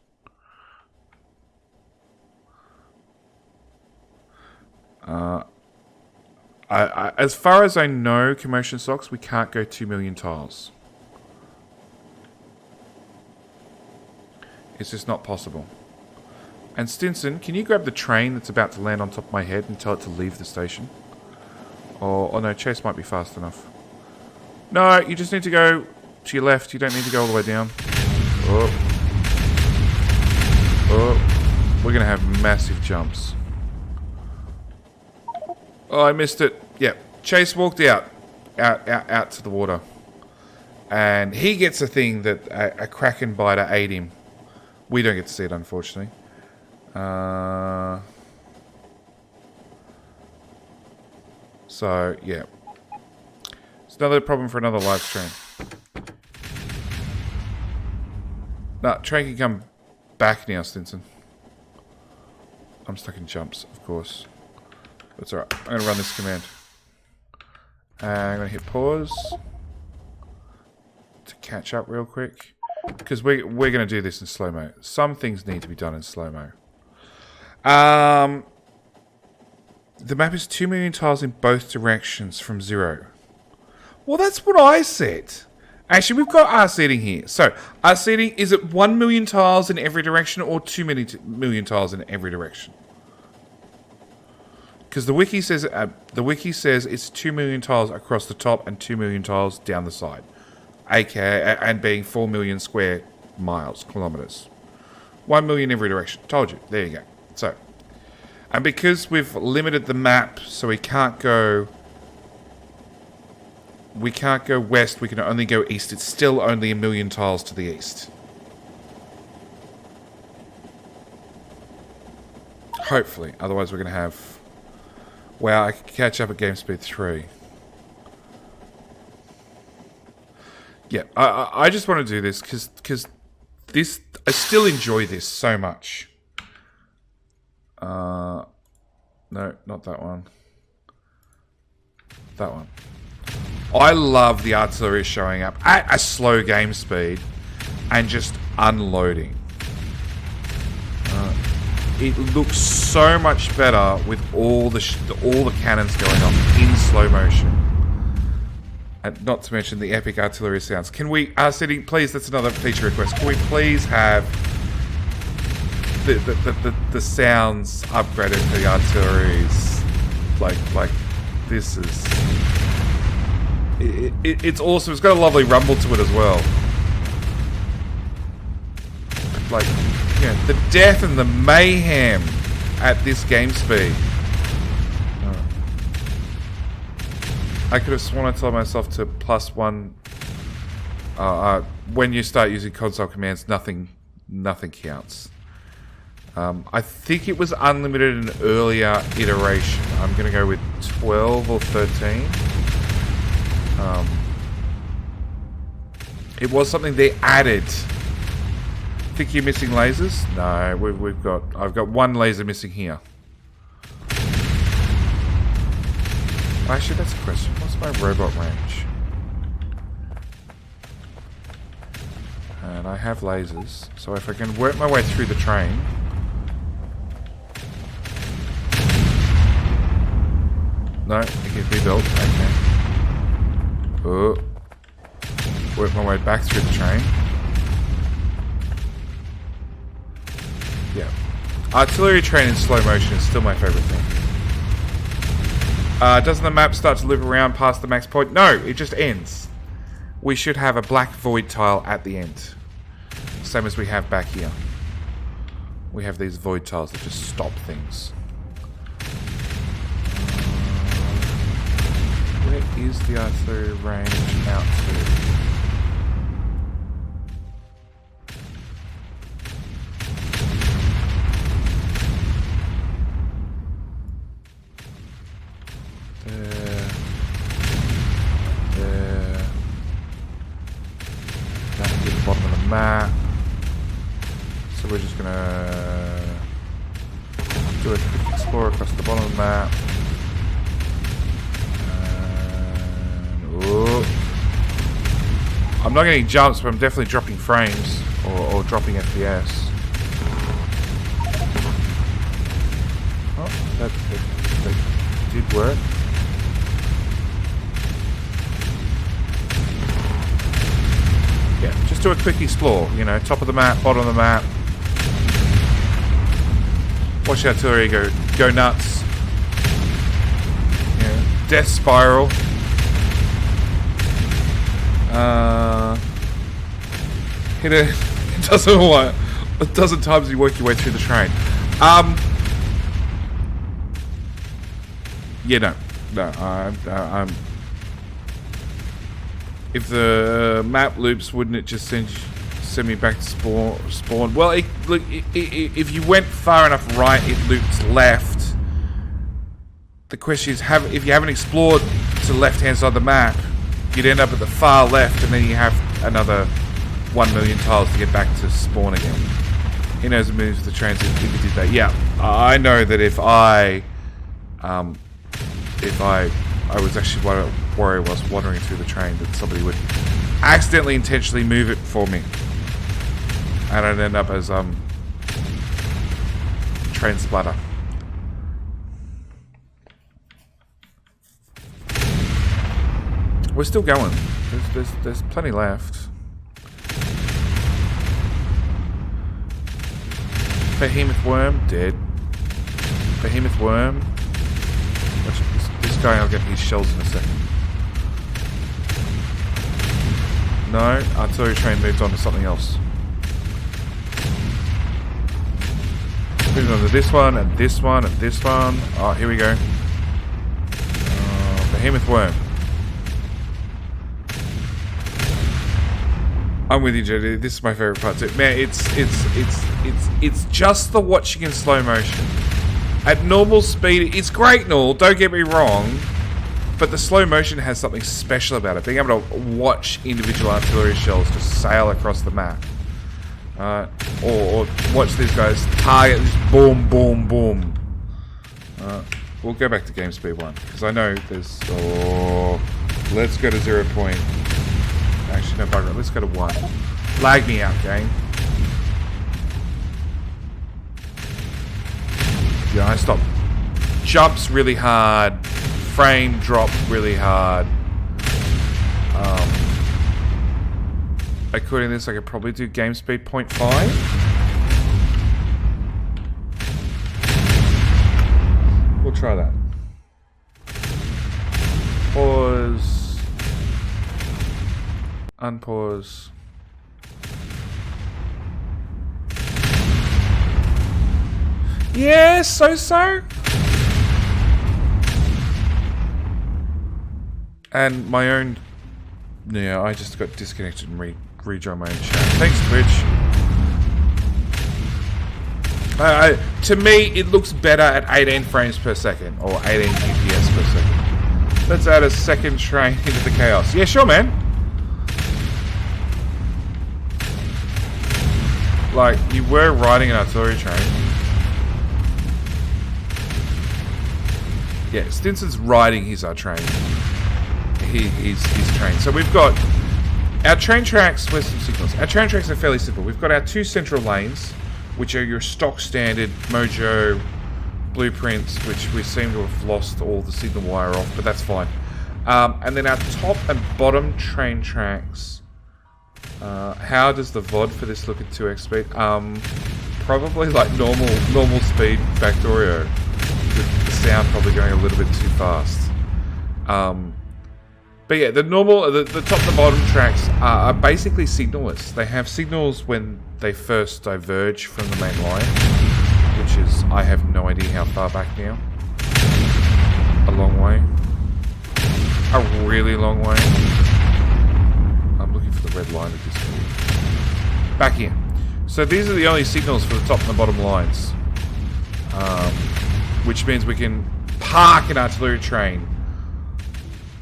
S1: As far as I know, Commotion Socks, we can't go 2 million tiles. It's just not possible. And Stinson, can you grab the train that's about to land on top of my head and tell it to leave the station? Oh no, Chase might be fast enough. No, you just need to go to your left. You don't need to go all the way down. Oh. We're going to have massive jumps. Oh, I missed it. Yep. Chase walked out to the water. And he gets a thing that a Kraken biter ate him. We don't get to see it, unfortunately. So, yeah. It's another problem for another live stream. Nah, train can come back now, Stinson. I'm stuck in jumps, of course. That's alright. I'm going to run this command. I'm going to hit pause. To catch up real quick. Because we're going to do this in slow-mo. Some things need to be done in slow-mo. The map is 2 million tiles in both directions from 0. Well, that's what I said. Actually, we've got our seating here. So, our seating, is it 1 million tiles in every direction or 2 million tiles in every direction? Because the wiki says it's 2 million tiles across the top and 2 million tiles down the side. AKA, and being 4 million square kilometers. 1 million every direction. Told you. There you go. So, and because we've limited the map, so we can't go west, we can only go east. It's still only 1 million tiles to the east. Hopefully. Otherwise we're going to have... Wow, I can catch up at game speed 3. Yeah, I just want to do this because this... I still enjoy this so much. No, not that one. That one. I love the artillery showing up at a slow game speed and just unloading. It looks so much better with all the cannons going off in slow motion. And not to mention the epic artillery sounds. Can we, City, please, that's another feature request. Can we please have the sounds upgraded for the artilleries? Like this is... It's awesome. It's got a lovely rumble to it as well. Like, you know, the death and the mayhem at this game speed. I could have sworn I told myself to +1. When you start using console commands, nothing counts. I think it was unlimited in an earlier iteration. I'm going to go with 12 or 13. It was something they added. Think you're missing lasers? No, I've got one laser missing here. Actually, that's a question. What's my robot range? And I have lasers, so if I can work my way through the train. No, it can be built. Okay. Oh. Work my way back through the train. Yeah. Artillery train in slow motion is still my favourite thing. Doesn't the map start to loop around past the max point? No, it just ends. We should have a black void tile at the end. Same as we have back here. We have these void tiles that just stop things. Where is the artillery range out to? There. Down to the bottom of the map. So we're just gonna do a quick explore across the bottom of the map. And, I'm not getting jumps, but I'm definitely dropping frames or dropping FPS. Oh, that did work. Yeah, just do a quick explore. You know, top of the map, bottom of the map. Watch the artillery go nuts. Yeah, death spiral. Hit a dozen times you work your way through the train. Yeah, no, I'm. If the map loops, wouldn't it just send me back to spawn? Well, look, if you went far enough right, it loops left. The question is, if you haven't explored to the left-hand side of the map, you'd end up at the far left, and then you have another 1 million tiles to get back to spawn again. He knows the moves of the transit if he did that. Yeah, I know that if I was actually where I was wandering through the train, that somebody would accidentally, intentionally move it for me, and I'd end up as train splatter. We're still going. There's plenty left. Behemoth worm dead. Behemoth worm. Watch this guy. I'll get his shells in a second. No, artillery train moved on to something else. Moving on to this one and this one and this one. Oh, here we go. Behemoth worm. I'm with you, Jody. This is my favorite part too. Man, it's just the watching in slow motion. At normal speed, it's great and all, don't get me wrong, but the slow motion has something special about it. Being able to watch individual artillery shells just sail across the map. Or watch these guys target, just boom, boom, boom. We'll go back to game speed 1, because I know there's... Oh, let's go to 0 point. Actually, no bugger. Let's go to 1. Lag me out, game. Yeah, I stopped. Jumps really hard. Frame drop really hard. According to this, I could probably do game speed 0.5. We'll try that. Pause. Unpause. Yeah, so. And my own... Yeah, I just got disconnected and rejoined my own chat. Thanks, Twitch. To me, it looks better at 18 frames per second, or 18 FPS per second. Let's add a second train into the chaos. Yeah, sure, man. Like, you were riding an artillery train. Yeah, Stinson's riding his train. His train. So we've got our train tracks. Where's some signals? Our train tracks are fairly simple. We've got our 2 central lanes, which are your stock standard Mojo blueprints, which we seem to have lost all the signal wire off, but that's fine. And then our top and bottom train tracks. How does the VOD for this look at 2x speed? Probably like normal speed Factorio. With the sound probably going a little bit too fast. But yeah, the top and the bottom tracks are basically signalless. They have signals when they first diverge from the main line, which is, I have no idea how far back now. A long way. A really long way. I'm looking for the red line at this point. Back here. So these are the only signals for the top and the bottom lines. Which means we can park an artillery train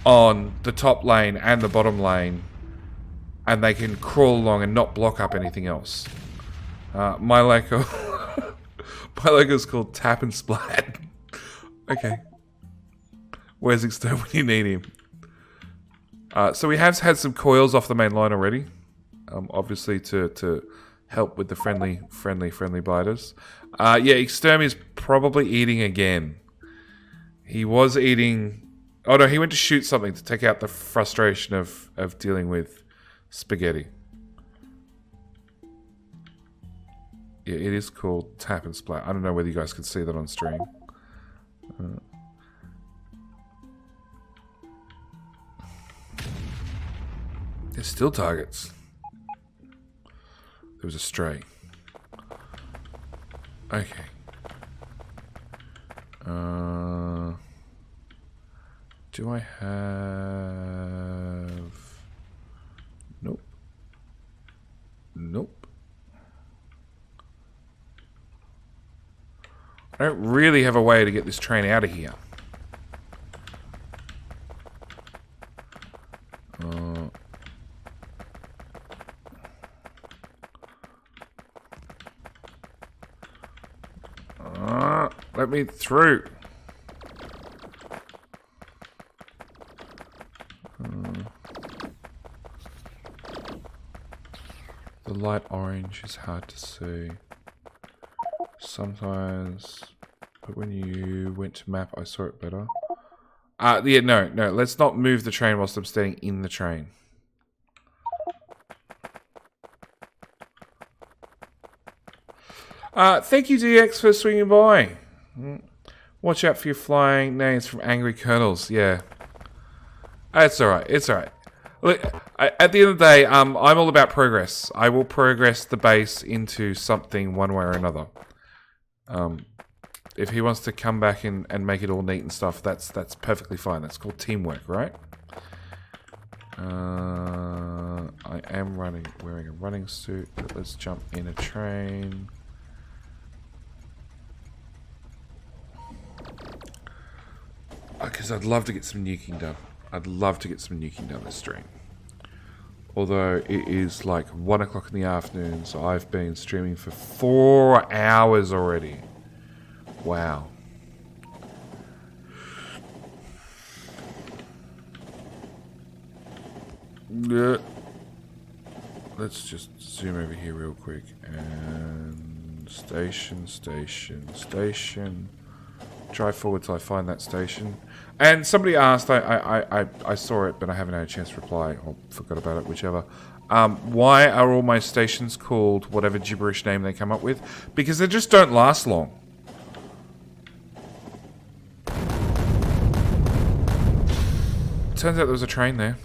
S1: on the top lane and the bottom lane, and they can crawl along and not block up anything else. My logo is called Tap and Splat. Okay. Where's Extern when you need him? So we have had some coils off the main line already. Obviously to help with the friendly biters. Yeah, Exterm is probably eating again. He was eating... Oh no, he went to shoot something to take out the frustration of dealing with spaghetti. Yeah, it is called Tap and Splat. I don't know whether you guys can see that on stream. There's still targets. There was a stray. Okay. Do I have... Nope. Nope. I don't really have a way to get this train out of here. Let me through. The light orange is hard to see. Sometimes, but when you went to map, I saw it better. Yeah, no. Let's not move the train whilst I'm staying in the train. Thank you, DX, for swinging by. Watch out for your flying names from angry colonels. Yeah. It's alright. It's alright. Look, at the end of the day, I'm all about progress. I will progress the base into something one way or another. If he wants to come back and make it all neat and stuff, that's perfectly fine. That's called teamwork, right? I am wearing a running suit, but let's jump in a train. Because I'd love to get some nuking done. I'd love to get some nuking done this stream. Although it is like 1 o'clock in the afternoon, so I've been streaming for 4 hours already. Wow. Yeah. Let's just zoom over here real quick. And station. Drive forward till I find that station. And somebody asked, I saw it, but I haven't had a chance to reply, or forgot about it, whichever. Why are all my stations called whatever gibberish name they come up with? Because they just don't last long. Turns out there was a train there.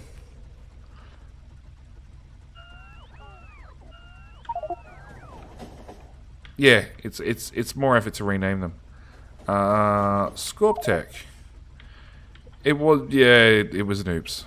S1: Yeah, it's more effort to rename them. Scorptech. It was, yeah, it was an oops.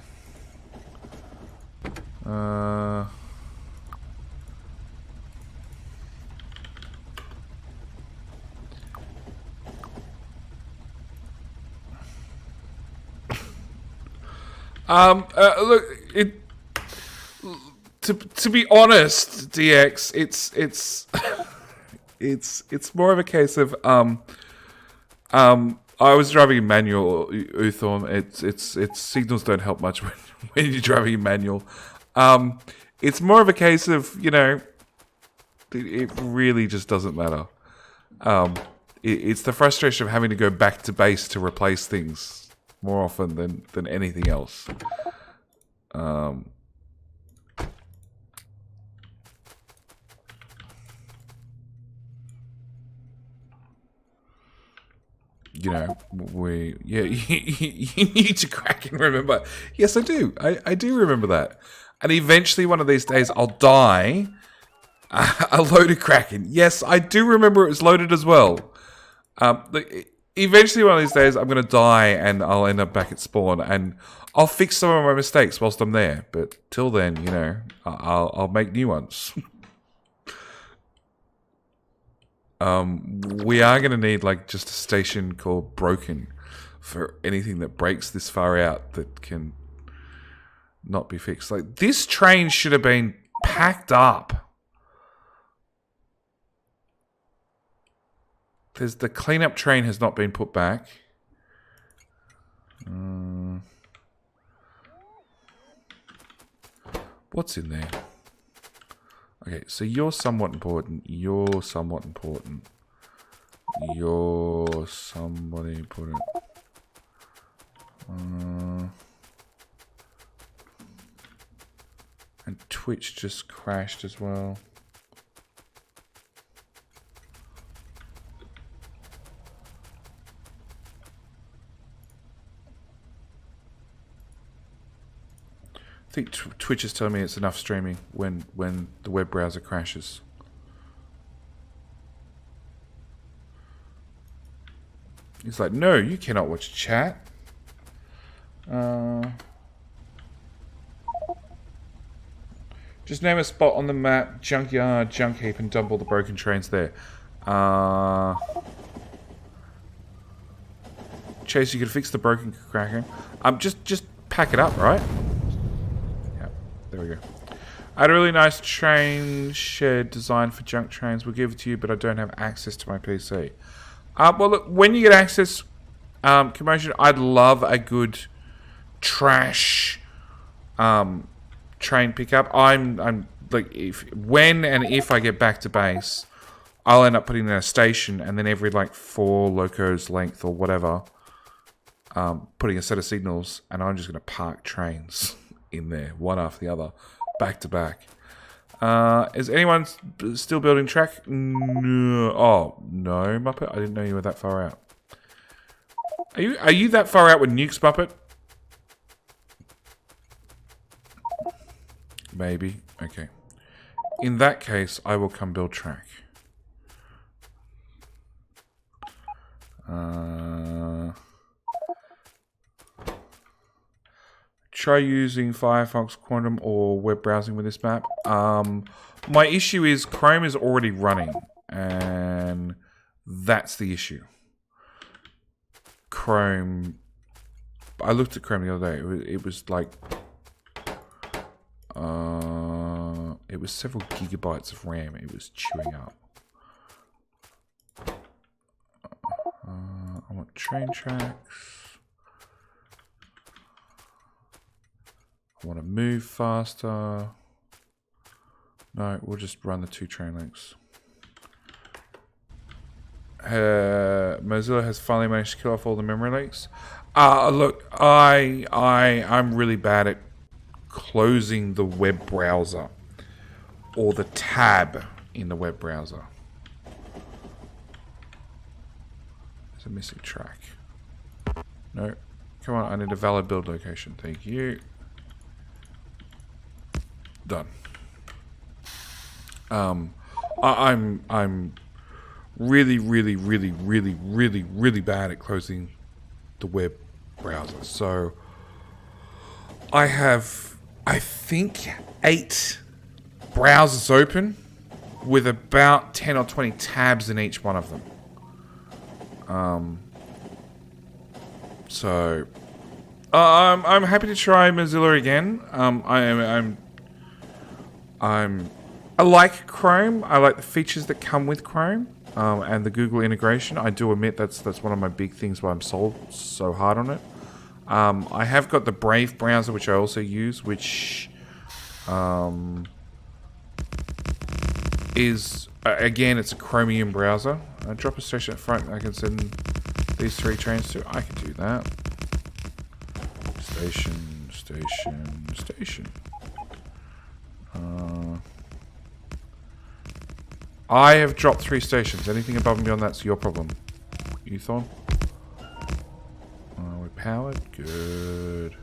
S1: Look, to be honest, DX, it's more of a case of I was driving in manual, Uthorn. Its signals don't help much when you're driving in manual. It's more of a case of, you know, it really just doesn't matter. It's the frustration of having to go back to base to replace things more often than anything else. You know, you need to crack and remember. Yes, I do. I do remember that. And eventually one of these days I'll die a loaded Kraken. Yes, I do remember it was loaded as well. Eventually one of these days I'm going to die and I'll end up back at spawn and I'll fix some of my mistakes whilst I'm there. But till then, you know, I'll make new ones. We are going to need like just a station called Broken for anything that breaks this far out that can not be fixed. Like this train should have been packed up. The cleanup train has not been put back. What's in there? Okay, so you're somewhat important. You're somewhat important. You're somebody important. And Twitch just crashed as well. I think Twitch is telling me it's enough streaming when the web browser crashes. He's like, no, you cannot watch chat. Just name a spot on the map, junkyard, junk heap, and dump all the broken trains there. Chase, you could fix the broken cracking. Just pack it up, right? There we go. I had a really nice train shed designed for junk trains. We'll give it to you, but I don't have access to my PC. Well, look, when you get access, Commotion, I'd love a good trash train pickup. I'm like, when and if I get back to base, I'll end up putting in a station, and then every like 4 locos length or whatever, putting a set of signals, and I'm just going to park trains in there, one after the other, back to back. Is anyone still building track? No. Oh, no, Muppet? I didn't know you were that far out. Are you that far out with nukes, Muppet? Maybe. Okay. In that case, I will come build track. Try using Firefox, Quantum, or web browsing with this map. My issue is Chrome is already running, and that's the issue. Chrome. I looked at Chrome the other day. It was like, it was several gigabytes of RAM. It was chewing up. I want train tracks. I want to move faster. No, we'll just run the 2 train links. Mozilla has finally managed to kill off all the memory leaks. Look, I'm really bad at closing the web browser or the tab in the web browser. There's a missing track. No, come on, I need a valid build location. Thank you. Done. I'm really bad at closing the web browser. So I have, I think, 8 browsers open with about 10 or 20 tabs in each one of them. So I'm happy to try Mozilla again. I like Chrome. I like the features that come with Chrome, and the Google integration. I do admit that's one of my big things why I'm sold so hard on it. I have got the Brave browser, which I also use, which is again, it's a Chromium browser. Drop a station up front. I can send these 3 trains to. I can do that. Station. I have dropped 3 stations. Anything above and beyond that's your problem. Ethon? We're powered? Good.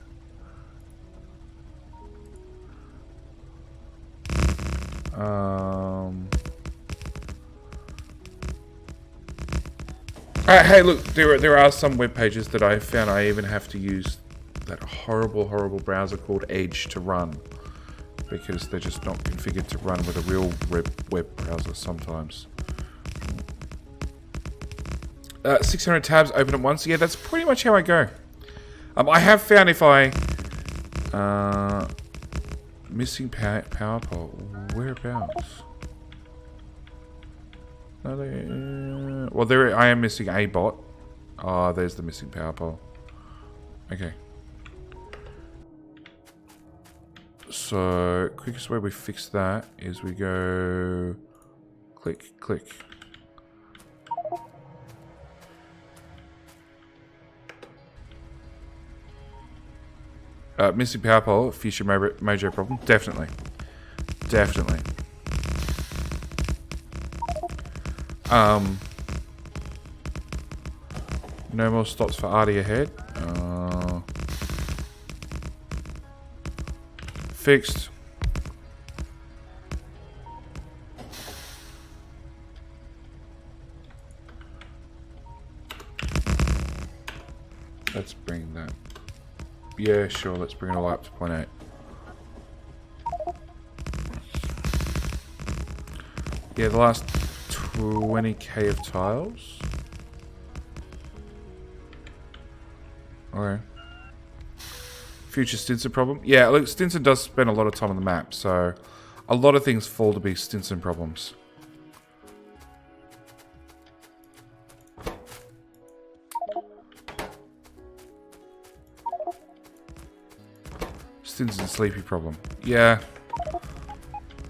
S1: Hey, look, there are some web pages that I found I even have to use that horrible browser called Edge to run, because they're just not configured to run with a real web browser sometimes. 600 tabs open at once. Yeah, that's pretty much how I go. I have found if I missing power pole. Whereabouts? Well, there I am missing a bot. Oh, there's the missing power pole. Okay. So, quickest way we fix that is we go click, click. Missing power pole, future major problem. Definitely. Definitely. No more stops for Artie ahead. Fixed. Let's bring that. Yeah, sure. Let's bring it all up to 0.8. Yeah, the last 20k of tiles. Okay. Future Stinson problem. Yeah, look, Stinson does spend a lot of time on the map, so a lot of things fall to be Stinson problems. Stinson sleepy problem. Yeah.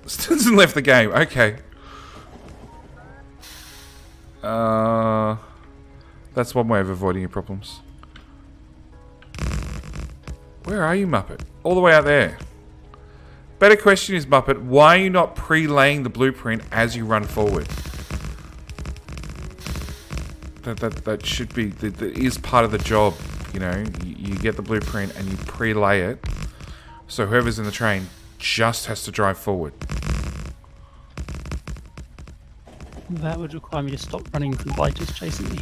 S1: Stinson left the game. Okay. That's one way of avoiding your problems. Where are you, Muppet? All the way out there. Better question is, Muppet, why are you not pre-laying the blueprint as you run forward? That should be, that is part of the job, you know. You get the blueprint and you pre-lay it, so whoever's in the train just has to drive forward.
S4: That would require me to stop running from biters chasing me.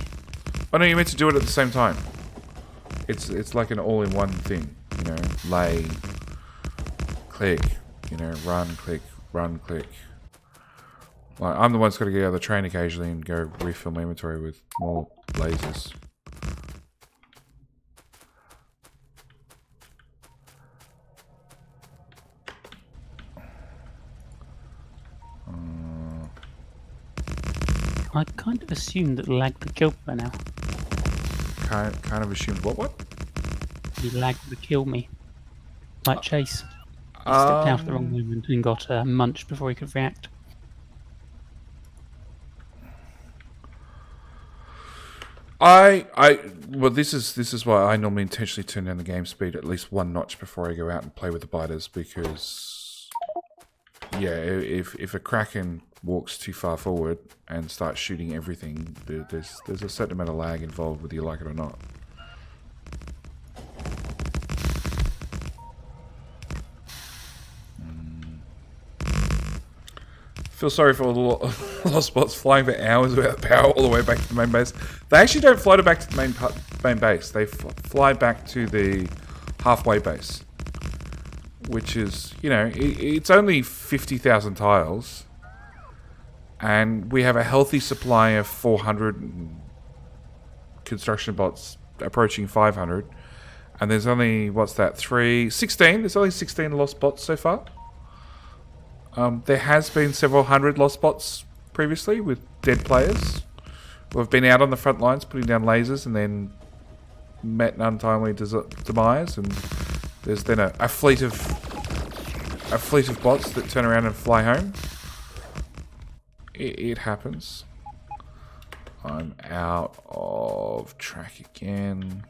S1: Oh no, you meant to do it at the same time. It's like an all-in-one thing, you know. Lay, click, you know, run, click, run, click. Like, I'm the one that's got to get out of the train occasionally and go refill my inventory with more lasers.
S4: I kind of assumed that lag would kill me by now.
S1: Kind of assumed what?
S4: He lag would kill me. Like Chase. He stepped out at the wrong moment and got munched before he could react.
S1: Well, this is why I normally intentionally turn down the game speed at least one notch before I go out and play with the biters, because yeah, if a Kraken walks too far forward and starts shooting everything, there's a certain amount of lag involved, whether you like it or not. Feel sorry for all the lost spots flying for hours without power all the way back to the main base. They actually don't fly back to the main base. They fly back to the halfway base, which is, you know, it's only 50,000 tiles, and we have a healthy supply of 400 construction bots approaching 500, and there's only, what's that, 16? There's only 16 lost bots so far. There has been several hundred lost bots previously with dead players who have been out on the front lines putting down lasers and then met an untimely demise, and there's then a fleet of bots that turn around and fly home. It happens. I'm out of track again.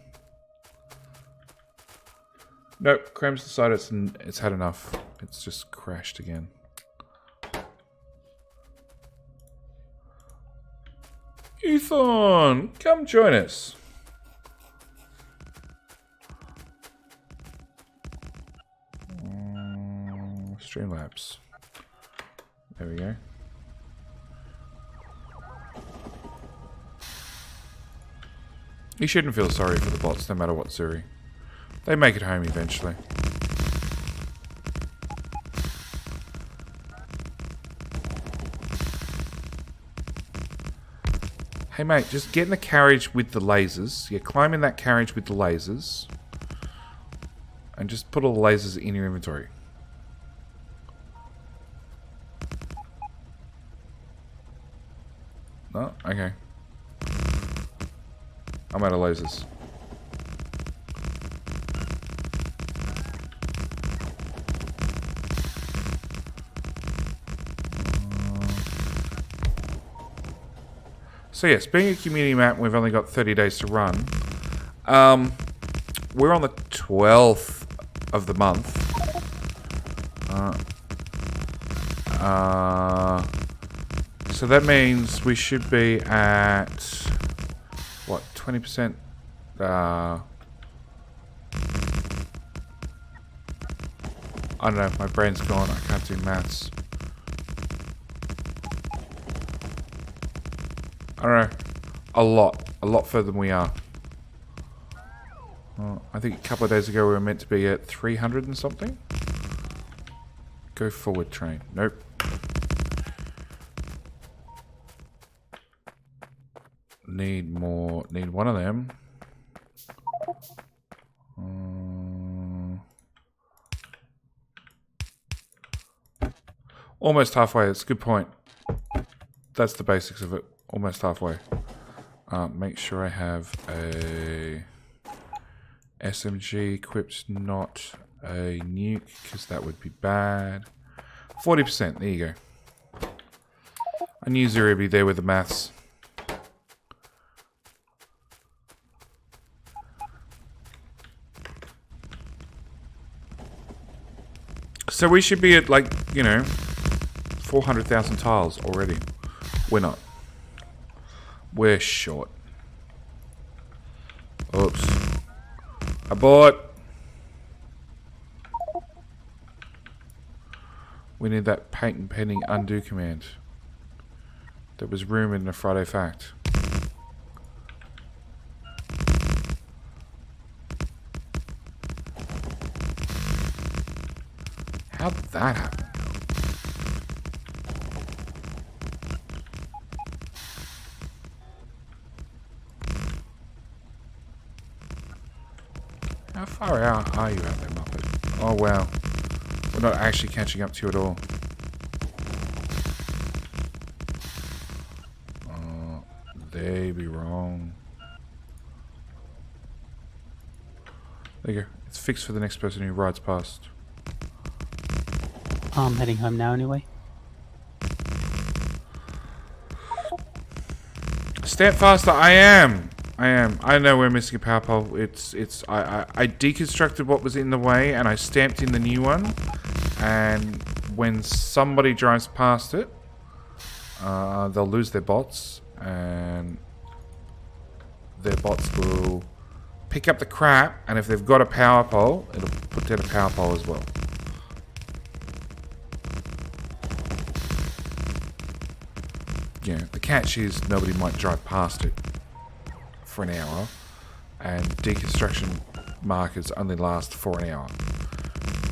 S1: Nope, Cram's decided it's had enough. It's just crashed again. Ethan, come join us. Streamlabs. There we go. You shouldn't feel sorry for the bots, no matter what, Zuri. They make it home eventually. Hey mate, just get in the carriage with the lasers. Yeah, climb in that carriage with the lasers. And just put all the lasers in your inventory. No? Okay. I'm out of lasers. So yes, being a community map, we've only got 30 days to run. We're on the 12th of the month. So that means we should be at, what, 20%? I don't know, my brain's gone, I can't do maths. I don't know, a lot further than we are. I think a couple of days ago we were meant to be at 300 and something. Go forward, train. Nope. Need more. Need one of them. Almost halfway. That's a good point. That's the basics of it. Almost halfway. Make sure I have a SMG equipped, not a nuke, because that would be bad. 40%. There you go. I knew Zero would be there with the maths. So we should be at, like, you know, 400,000 tiles already. We're not. We're short. Oops. Abort! We need that patent pending undo command that was rumoured in a Friday Fact. How'd that happen? How far out are you out there, Muppet? Oh wow. We're not actually catching up to you at all. They be wrong. There you go. It's fixed for the next person who rides past.
S4: I'm heading home now anyway.
S1: Step faster, I am. I know we're missing a power pole. I deconstructed what was in the way and I stamped in the new one. And when somebody drives past it, they'll lose their bots, and their bots will pick up the crap, and if they've got a power pole, it'll put down a power pole as well. Yeah, the catch is nobody might drive past it for an hour, and deconstruction markers only last for an hour.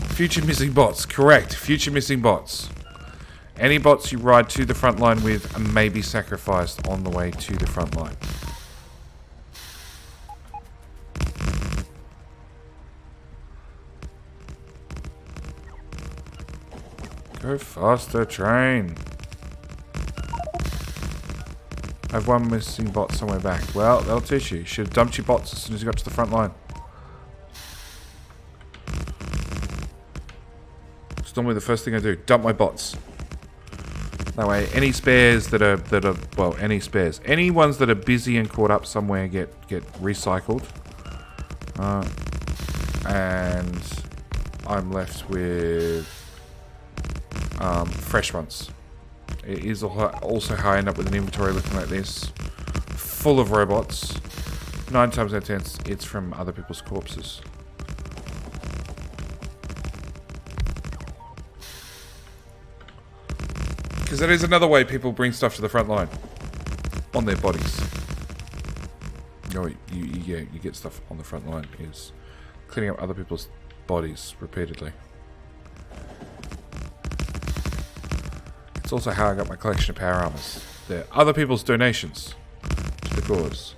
S1: Future missing bots, correct. Future missing bots. Any bots you ride to the front line with may be sacrificed on the way to the front line. Go faster, train. I have one missing bot somewhere back. Well, that'll teach you. You should have dumped your bots as soon as you got to the front line. It's normally the first thing I do. Dump my bots. That way, any spares that are well, any spares, any ones that are busy and caught up somewhere get recycled, and I'm left with fresh ones. It is also how I end up with an inventory looking like this, full of robots. 9 times out of 10, it's from other people's corpses. Because that is another way people bring stuff to the front line. On their bodies. You get stuff on the front line, is cleaning up other people's bodies repeatedly. It's also how I got my collection of power armors. They're other people's donations to the cause.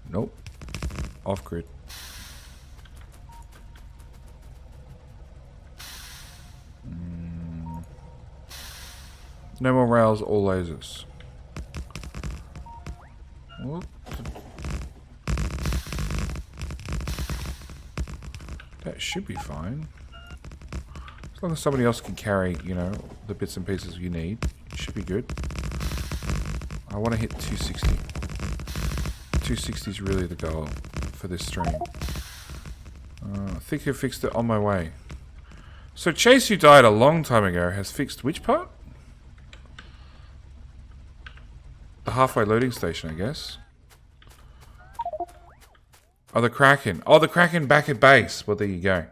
S1: Nope. Off grid. No more rails or lasers. What? That should be fine. As long as somebody else can carry, you know, the bits and pieces you need, it should be good. I want to hit 260. 260 is really the goal for this stream. I think I fixed it on my way. So Chase, who died a long time ago, has fixed which part? The halfway loading station, I guess. Oh, the Kraken. Oh, the Kraken back at base. Well, there you go.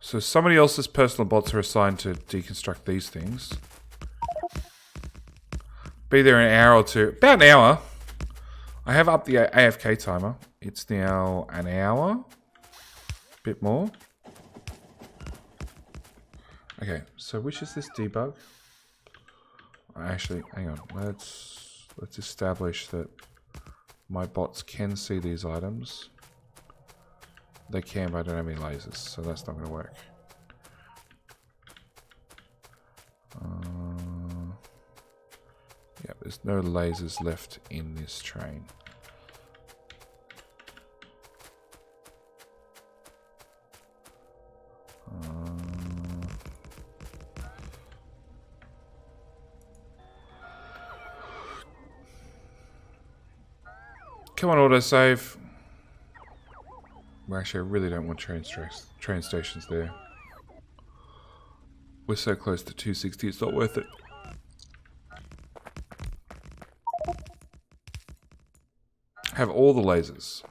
S1: So somebody else's personal bots are assigned to deconstruct these things. Be there in an hour or two. About an hour. I have up the AFK timer. It's now an hour. Bit more. Okay, so which is this debug? Actually, hang on. Let's establish that my bots can see these items. They can, but I don't have any lasers, so that's not going to work. Yeah, there's no lasers left in this train. Come on, autosave. Well, actually, I really don't want train stations there. We're so close to 260, it's not worth it. Have all the lasers.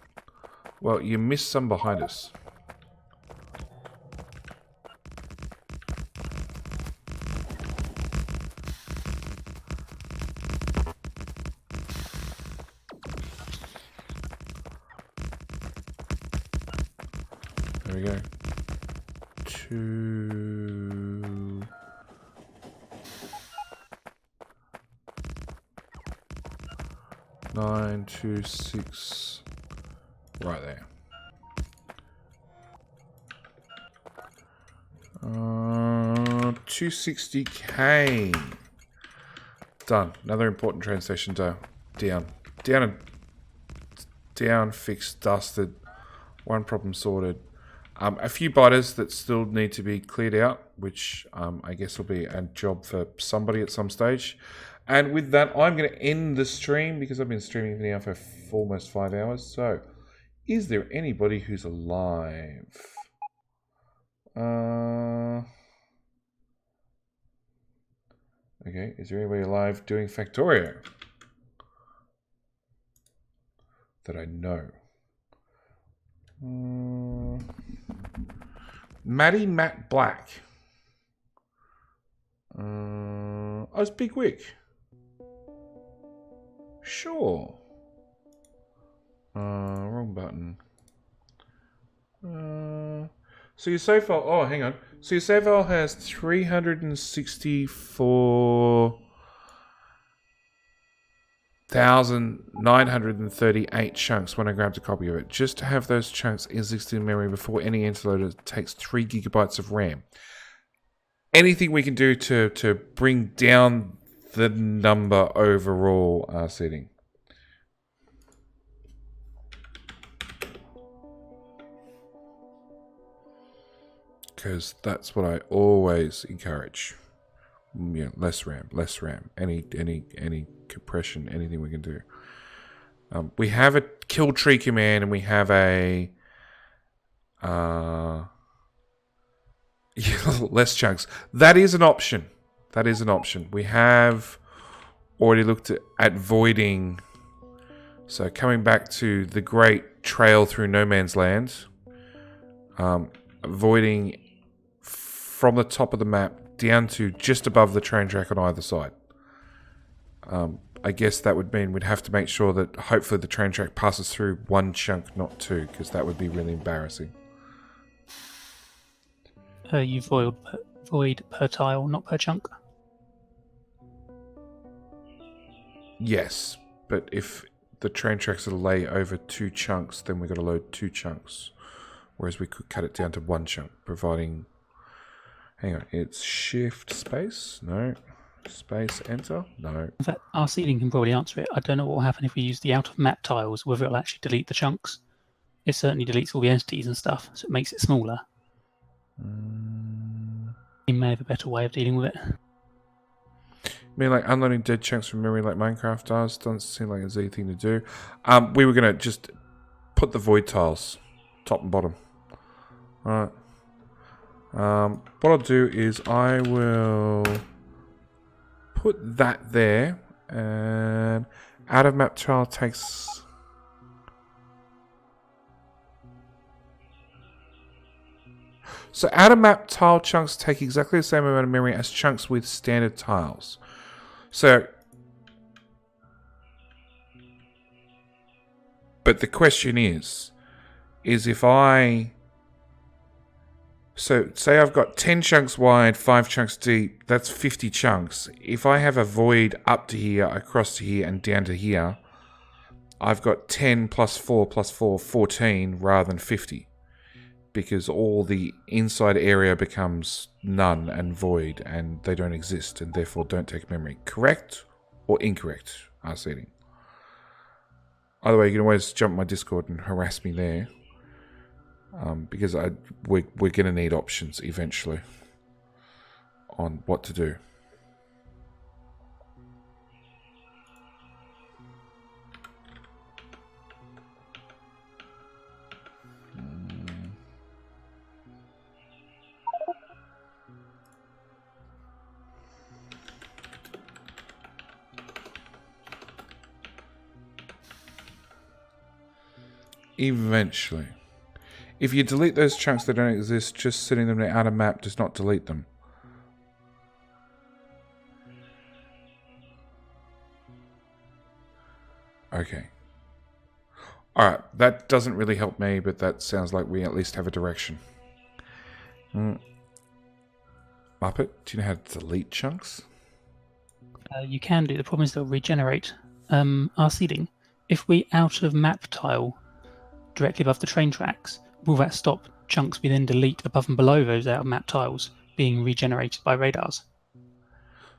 S1: Well, you missed some behind us. There we go. 2... 926 right there. 260k. Done. Another important train station down. Down, fixed, dusted. One problem sorted. A few biters that still need to be cleared out, which I guess will be a job for somebody at some stage. And with that, I'm going to end the stream because I've been streaming now for almost 5 hours. So, is there anybody who's alive? Okay, is there anybody alive doing Factorio? That I know. Matt Black. Oh, it's Big Wick. Sure. Wrong button. So your save file. Oh, hang on. So your save file has 364,938 chunks when I grabbed a copy of it. Just to have those chunks exist in memory before any interloader takes 3 gigabytes of RAM. Anything we can do to bring down the number overall setting. Because that's what I always encourage. Yeah, less RAM. Any compression, anything we can do. We have a kill tree command and we have a less chunks. That is an option. We have already looked at voiding. So coming back to the great trail through no man's land, voiding from the top of the map down to just above the train track on either side. I guess that would mean we'd have to make sure that hopefully the train track passes through 1 chunk, not 2, because that would be really embarrassing.
S4: You void per tile, not per chunk.
S1: Yes, but if the train tracks will lay over 2 chunks, then we've got to load 2 chunks. Whereas we could cut it down to 1 chunk, providing... Hang on, it's shift space? No. Space enter? No.
S4: In fact, our seeding can probably answer it. I don't know what will happen if we use the out-of-map tiles, whether it'll actually delete the chunks. It certainly deletes all the entities and stuff, so it makes it smaller. You may have a better way of dealing with it.
S1: I mean, like, unloading dead chunks from memory like Minecraft does. Doesn't seem like it's anything to do. We were going to just put the void tiles, top and bottom. Alright. What I'll do is I will put that there, and out of map tile takes... So out of map tile chunks take exactly the same amount of memory as chunks with standard tiles. So, but the question is if I... So, say I've got 10 chunks wide, 5 chunks deep, that's 50 chunks. If I have a void up to here, across to here, and down to here, I've got 10 plus 4 plus 4, 14, rather than 50. Because all the inside area becomes none and void, and they don't exist, and therefore don't take memory. Correct or incorrect, RCD? Either way, you can always jump my Discord and harass me there. Because we're going to need options eventually on what to do. Eventually. If you delete those chunks that don't exist, just setting them out of map does not delete them. Okay. Alright, that doesn't really help me, but that sounds like we at least have a direction. Muppet, do you know how to delete chunks?
S4: You can do. The problem is they'll regenerate. Our seeding, if we out of map tile directly above the train tracks, will that stop chunks we then delete above and below those out of map tiles being regenerated by radars?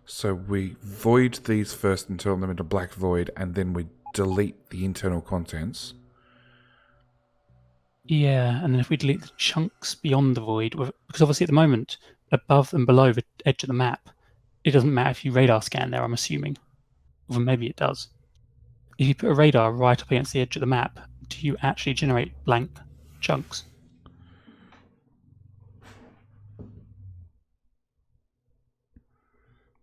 S1: So we void these first and turn them into black void, and then we delete the internal contents.
S4: Yeah, and then if we delete the chunks beyond the void, because obviously at the moment, above and below the edge of the map, it doesn't matter if you radar scan there, I'm assuming. Or maybe it does. If you put a radar right up against the edge of the map, do you actually generate blank chunks?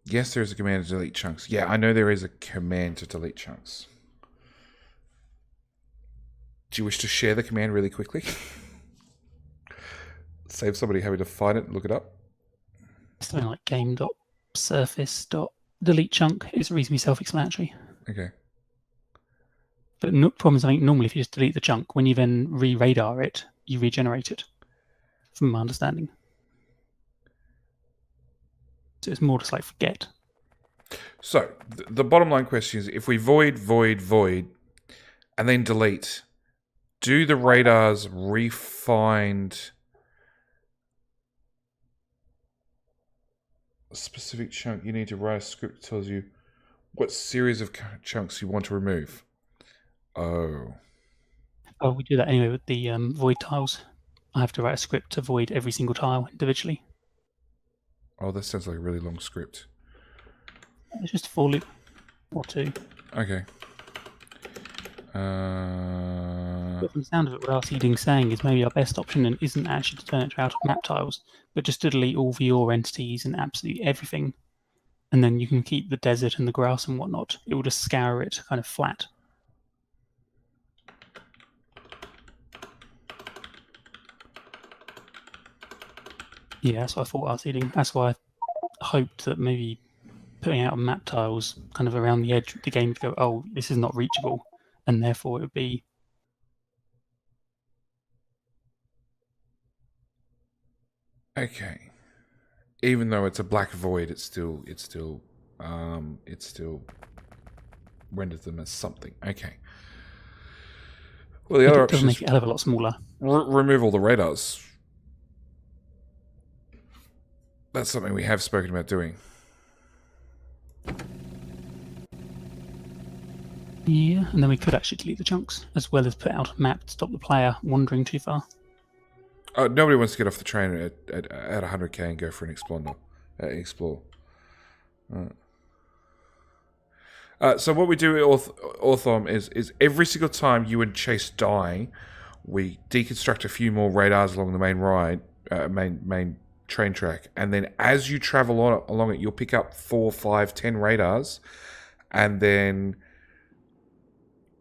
S1: Yes, there is a command to delete chunks. Yeah, I know there is a command to delete chunks. Do you wish to share the command really quickly? Save somebody having to find it and look it up?
S4: Something like game.surface.delete chunk is reasonably self-explanatory.
S1: Okay.
S4: But no problem is, I think normally if you just delete the chunk, when you then re-radar it, you regenerate it, from my understanding. So it's more just like forget.
S1: So, the bottom line question is, if we void, and then delete, do the radars re-find a specific chunk? You need to write a script that tells you what series of chunks you want to remove. Oh,
S4: we do that anyway with the void tiles. I have to write a script to void every single tile individually.
S1: Oh, that sounds like a really long script.
S4: It's just a for loop or two.
S1: Okay.
S4: But from the sound of it, what our seeding's saying is maybe our best option isn't actually to turn it to out of map tiles, but just to delete all your entities and absolutely everything. And then you can keep the desert and the grass and whatnot. It will just scour it kind of flat. Yeah, that's what I thought I was eating. That's why I hoped that maybe putting out map tiles kind of around the edge of the game would go, oh, this is not reachable, and therefore it would be...
S1: Okay. Even though it's a black void, it still renders them as something. Okay. Well, the other
S4: It does
S1: option
S4: make
S1: is
S4: it a hell of a lot smaller.
S1: remove all the radars. That's something we have spoken about doing.
S4: Yeah, and then we could actually delete the chunks, as well as put out a map to stop the player wandering too far.
S1: Nobody wants to get off the train at 100k and go for an explore. So what we do with Orthom is every single time you and Chase die, we deconstruct a few more radars along the main train track, and then as you travel along it, you'll pick up 4, 5, 10 radars, and then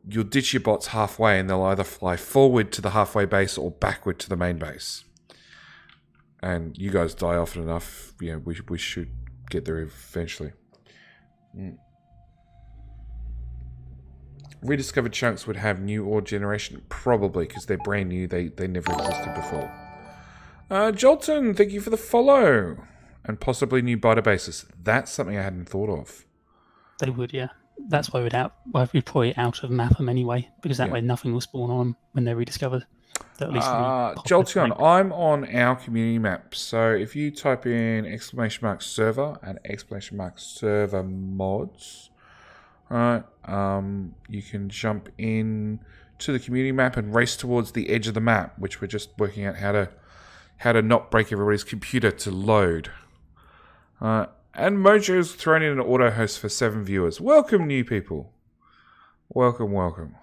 S1: you'll ditch your bots halfway, and they'll either fly forward to the halfway base or backward to the main base. And you guys die often enough, we should get there eventually. Rediscovered chunks would have new ore generation, probably, because they're brand new. They never existed before. Jolton, thank you for the follow. And possibly new biobases. That's something I hadn't thought of.
S4: They would, yeah. That's why we'd probably out of map them anyway, because that way nothing will spawn on them when they're rediscovered. At least
S1: Jolteon, I'm on our community map. So if you type in !server and !server mods, you can jump in to the community map and race towards the edge of the map, which we're just working out how to not break everybody's computer to load. And Mojo's thrown in an auto host for 7 viewers. Welcome, new people. Welcome.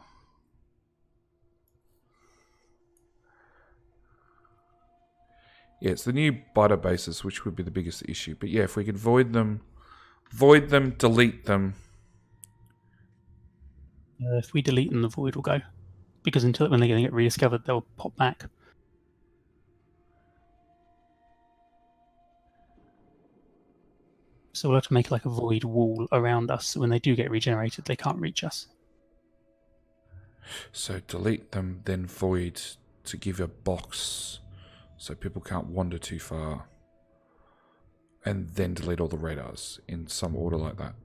S1: Yeah, it's the new biter bases which would be the biggest issue. But yeah, if we could void them, delete them.
S4: If we delete them, the void will go. Because when they're going to get rediscovered, they'll pop back. So we'll have to make like a void wall around us, so when they do get regenerated, they can't reach us.
S1: So delete them, then void to give a box so people can't wander too far. And then delete all the radars in some order like that.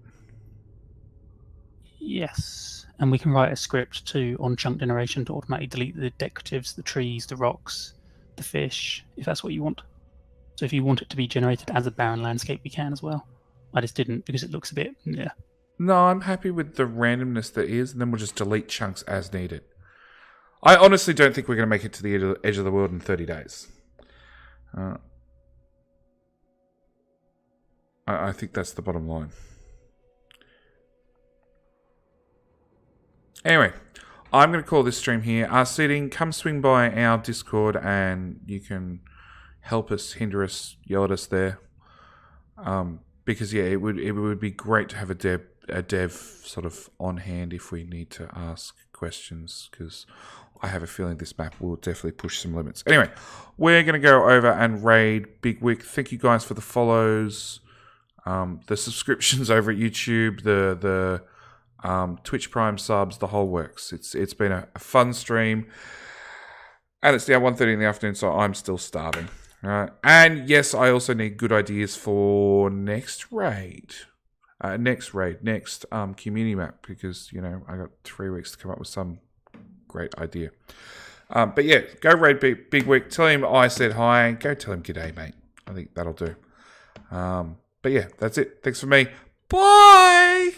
S4: Yes. And we can write a script too on chunk generation to automatically delete the decoratives, the trees, the rocks, the fish, if that's what you want. So if you want it to be generated as a barren landscape, we can as well. I just didn't because it looks a bit, yeah.
S1: No, I'm happy with the randomness that is, and then we'll just delete chunks as needed. I honestly don't think we're going to make it to the edge of the world in 30 days. I think that's the bottom line. Anyway, I'm going to call this stream here. Seating, come swing by our Discord and you can help us, hinder us, yell at us there. Because yeah, it would be great to have a dev sort of on hand if we need to ask questions, because I have a feeling this map will definitely push some limits. Anyway, we're going to go over and raid Big Wick. Thank you guys for the follows, the subscriptions over at YouTube, the Twitch Prime subs, the whole works. It's been a fun stream, and it's now 1:30 in the afternoon, so I'm still starving. Right. And yes, I also need good ideas for next community map, because I got 3 weeks to come up with some great idea. But yeah, go raid Big Wick. Tell him I said hi. Go tell him g'day, mate. I think that'll do. But yeah, that's it. Thanks for me. Bye.